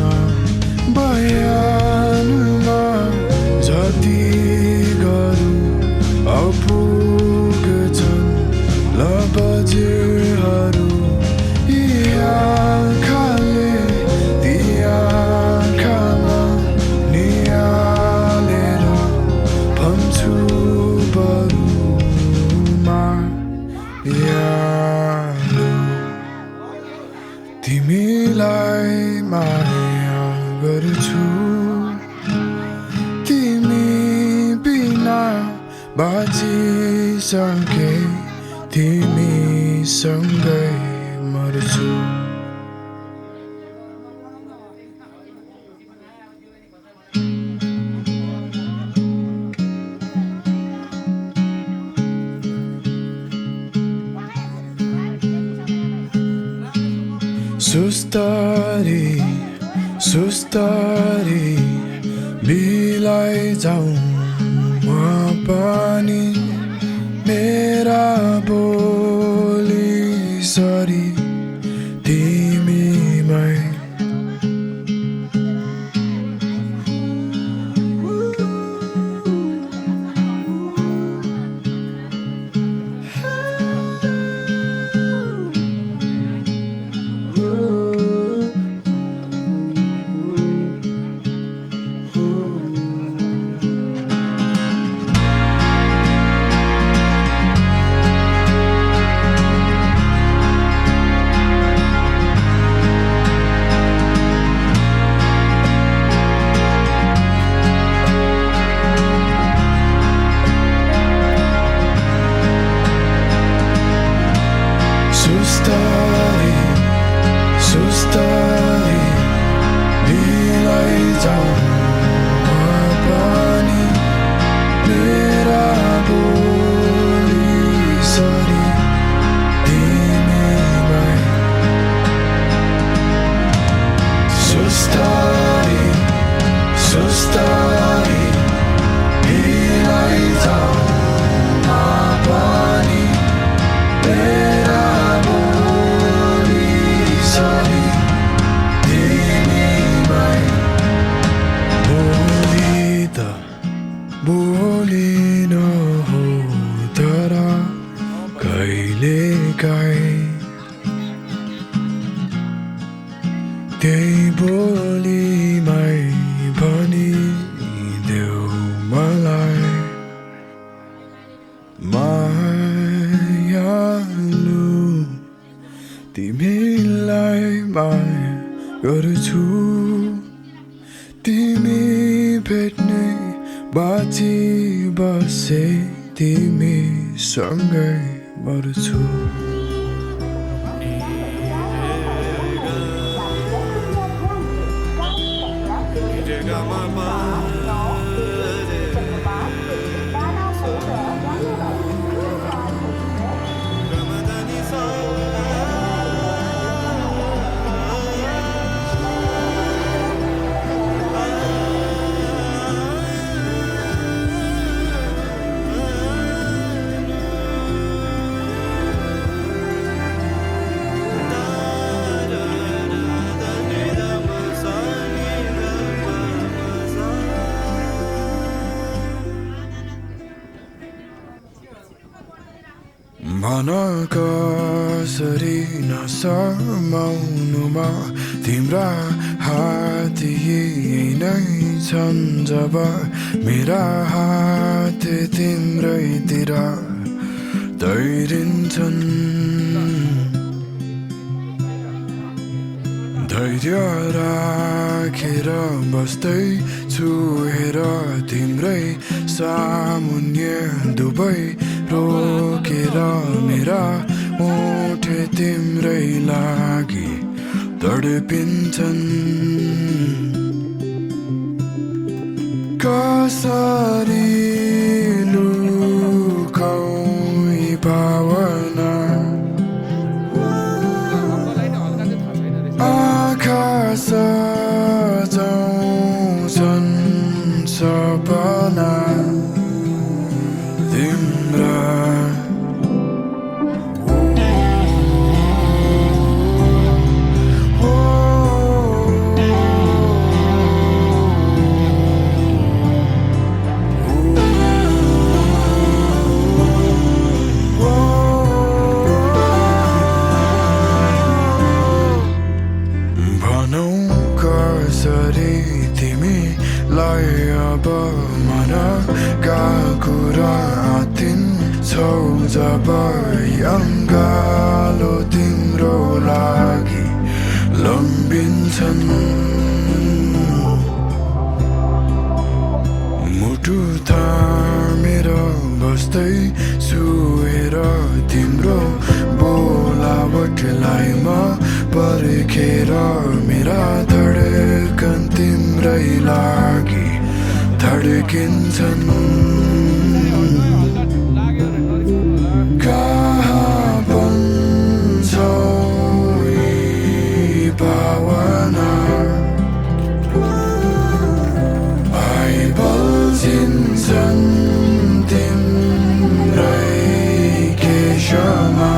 बयानमा जति गरौँ अपुग्छन् लबजहरू यी आँखाले ती आँखामा निहालेर भन्छु बरुमा यानु तिमीलाई माया गर्छु तिमी बिना बाँचिसके तिमीसँगै मर्छु सुस्तरी सुस्तरी बिलाई जाऊँ म पनि मेरा बोली सरी तिमीमै सुस्तरी सुस्तरी बिलाई जाऊँ म पनि मेरा बोली सरी तिमीमै सुस्तरी सुस्तरी बिलाई जाऊँ म पनि मेरा सरी तिमीमै बोली त बोली नहो तर कहिलेकाहीँ त्यही बोलीमै भनिदेऊ मलाई मायालु तिमीलाई माया गर्छु तिमी भेट्ने बाँची बसे तिमीसँगै मर्छु भन कसरी नसमाउनुमा तिम्रा हात यही नै छन् जब मेरा हात तिम्रैतिर तैरिन्छन् धैर्य राखेर बस्दै छु हेर तिम्रै सामुन्य दुबै रोकेर मेरा ओठ तिम्रै लागि तडपिन्छन् कसरी लुकाउँ यी भावना आँखा सजाउँछन् सपना तिम्रा कसरी तिमीलाई अब मनका कुरा आतिन्छौ जब अङ्गालो तिम्रो लागि लम्बिन्छन् मुटु थामेर बस्दै सुहेर तिम्रो बोलावटलाई म पर्खेर मेरा धडकन तिम्रै लागि धड्किन्छन् कहाँ बन्छौ यी भावना आइबल्झिन्छन् तिम्रै केशमा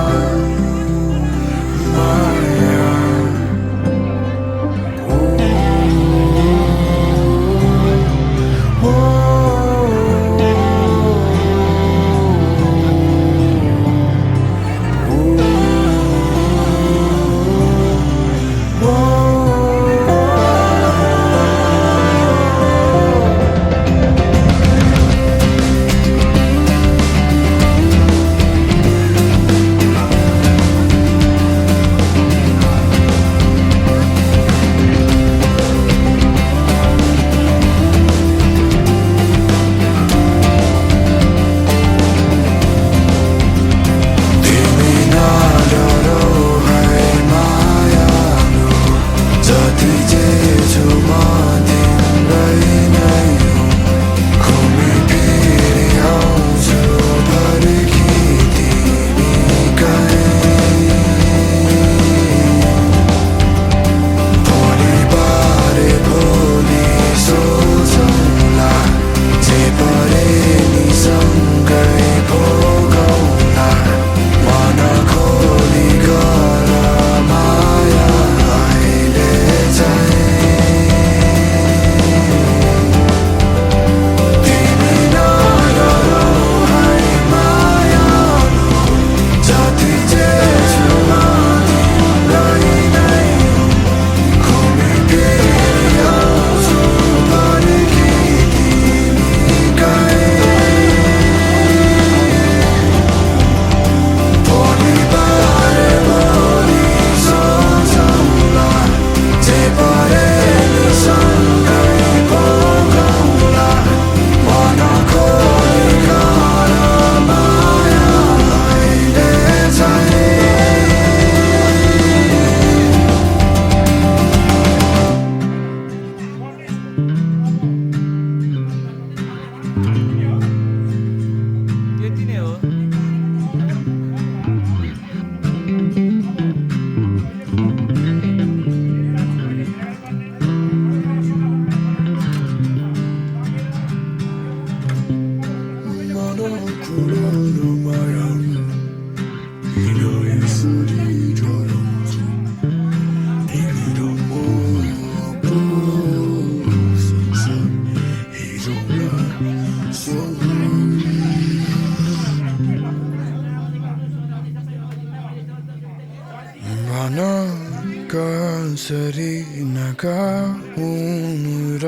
भन कसरी नगाउनु र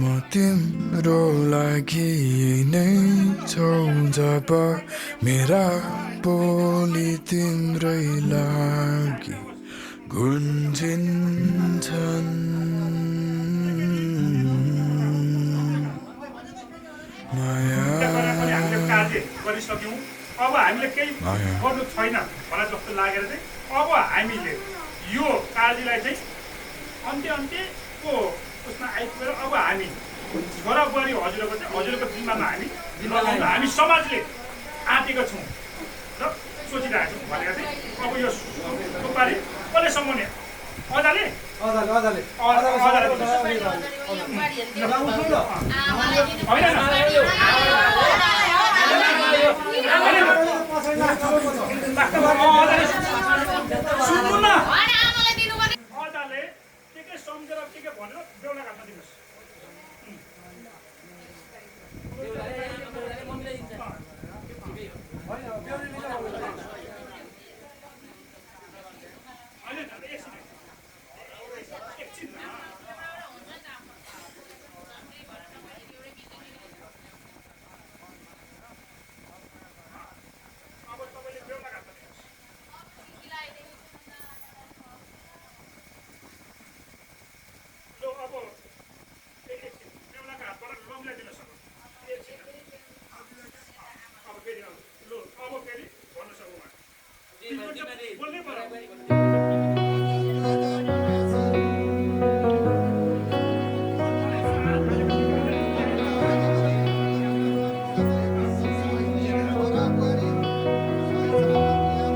म तिम्रो लागि नै छौ जब मेरा बोली तिम्रै लागि गुन्जिन्छन् माया हामीले कार्य गरिसक्यौँ अब हामीले केही गर्नु छैन होला जस्तो लागेर चाहिँ अब हामीले यो कार्यलाई चाहिँ अन्त्यको उसमा आइपुगेर अब हामी छोरा बुहारी हजुरको जिम्मामा हामी समाजले आँटेका छौँ र सोचिरहेको छौँ भनेर चाहिँ अब यो बारे कसले समाउने अदाले सुन्नु न अदाले के सम्झेर के भनेर बेहुला घाटमा दिनुहोस्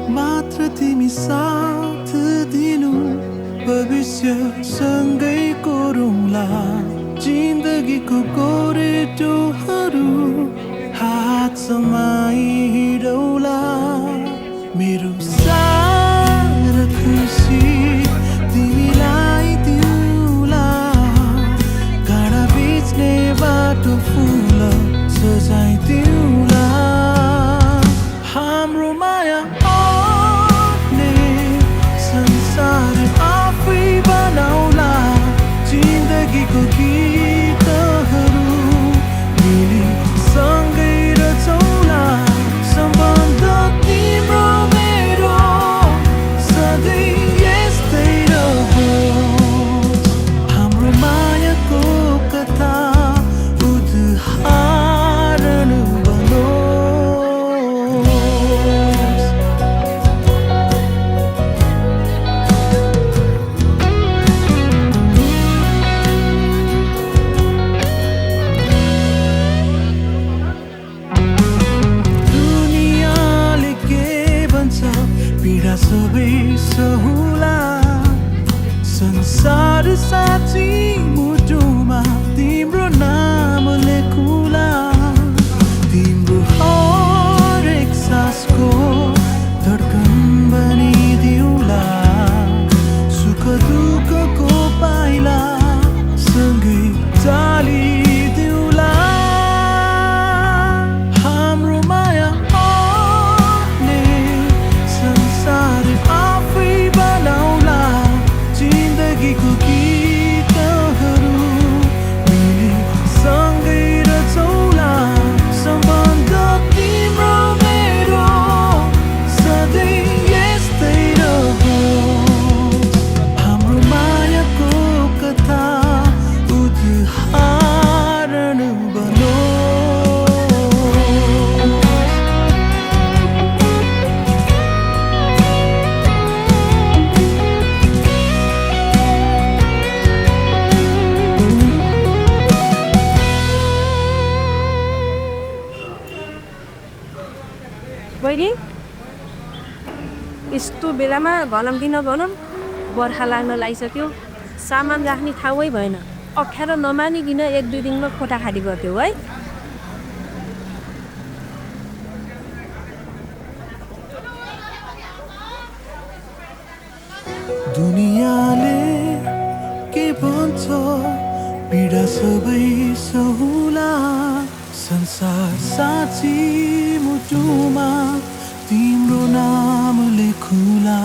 मात्र तिमी साथ दिनु भविष्य सँगै कोरौँला जिन्दगीको गोरेटोहरू हात समाई हिँडौला मेरो सारा खुसी तिमीलाई दिउँला गाडा बेच्ने बाटो फुल सजाइदिउँला हाम्रो माया संसार आफै बनाउला जिन्दगीको गीतहरू मिली सँगै रचौला सम्बन्ध तिम्रो मेरो सधैँ यस्तै रहोस् हाम्रो मायाको कथा उदाहरण बनोस् पीडा सबै सहुला संसार साँची मुटुमा तिम्रो नाम लेखुला तिम्रो हरेक सासको धड्कन बनिदिउला सुख दुःखको पाइला सँगै चालिदिउला हाम्रो माया आफै बनाउला जिन्दगीको गीतहरू मिली सँगै रचौला सम्बन्ध तिम्रो मेरो सधैँ यस्तै रहोस् हाम्रो मायाको कथा उदाहरण बनोस् बहिनी यस्तो बेलामा भनौँ कि नभनौँ बर्खा लाग्न लागिसक्यो सामान राख्ने ठाउँै भएन अप्ठ्यारो नमानिकन 1-2 दिनमा कोठा खाली गर्थ्यौ है दुनियाँले के भन्छ पीडा सबै सहुला संसार साँची मुटुमा तिम्रो नाम लेखुला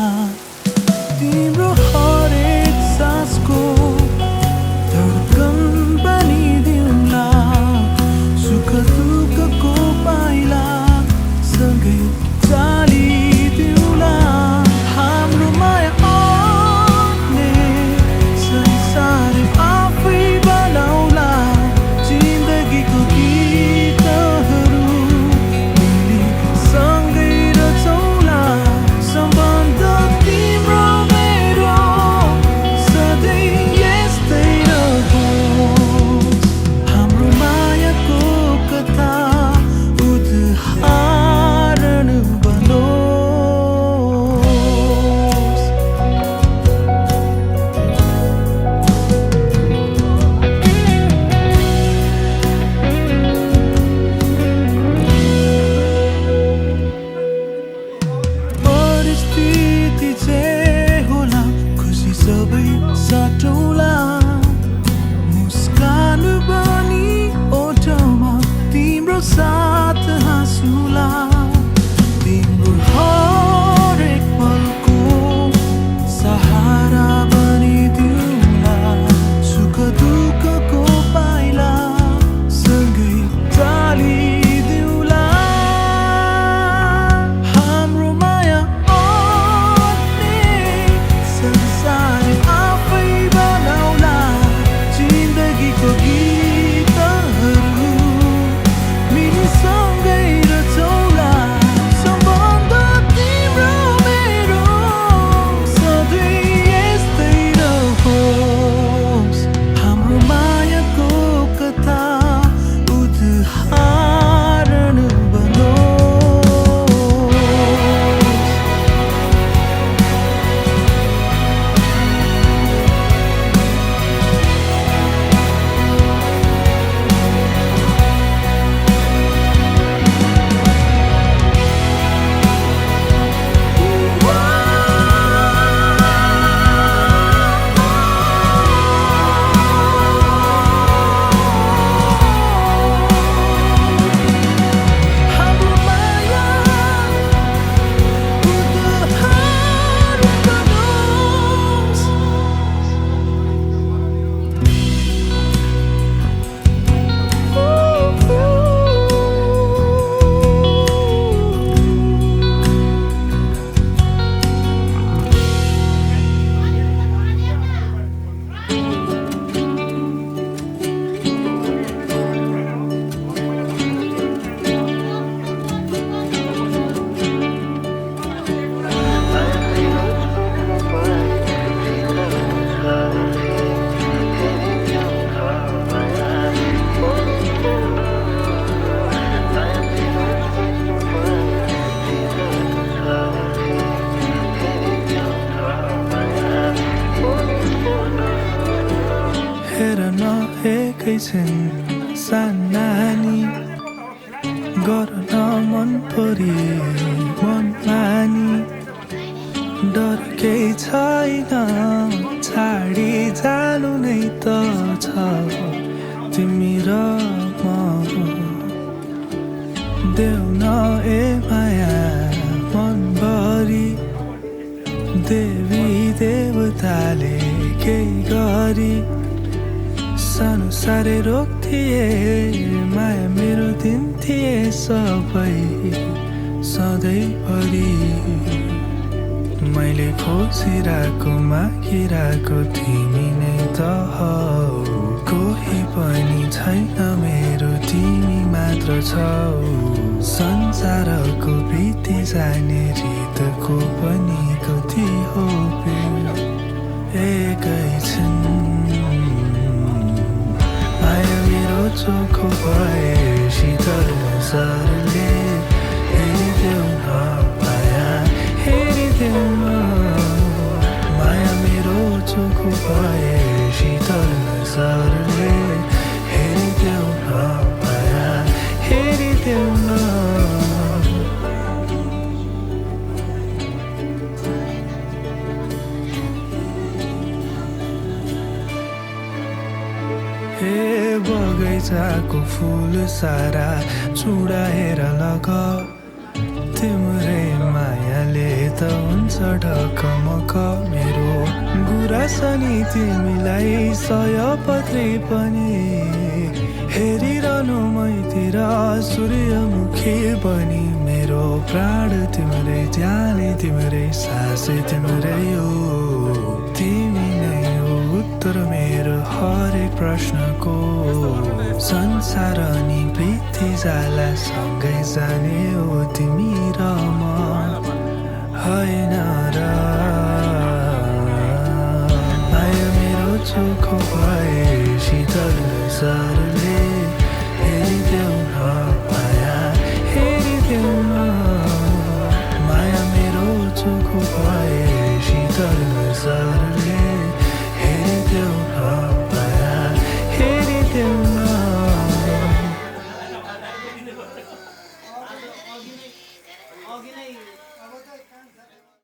एकैछिन सानानी गर्न मन परी मन मानी डर केही छैन छाडी जानु नै त छ तिमी र म देऊ न ए माया मनभरि देवी देवताले केही गरी सानो साह्रै रोक्थिए माया मेरो दिन्थिए सबै सधैँभरि मैले खोजिरहेको मागिरहेको तिमी नै त हौ कोही पनि छैन मेरो तिमी मात्र छौ संसारको बिति जाने रितको पनि कति हो एकैछिन माया मेरो चोखो भए शीतल सरले हेरिदेऊ न माया हेरिदेऊ न माया मेरो चोखो भए शीतल सरले हेरिदेऊ न माया हेरिदेऊ न हे बगैँचाको फुल सारा चुडाएर लग तिम्रै मायाले त हुन्छ ढकमक मेरो गुरासनी तिमीलाई सयपत्री पनि हेरिरहनु मैतिर सूर्यमुखी बनी मेरो प्राण तिम्रै ज्यानै तिम्रै सास तिम्रै हो तिमी नै हो उत्तर मेरो हरेक प्रश्नको संसार नि बिति जाला सँगै जाने हो तिमी र म होइन र माया मेरो चोखो भए शीतल सरले हेरिदेऊ न माया हेरिदेऊ न माया मेरो चोखो भए शीतल सरले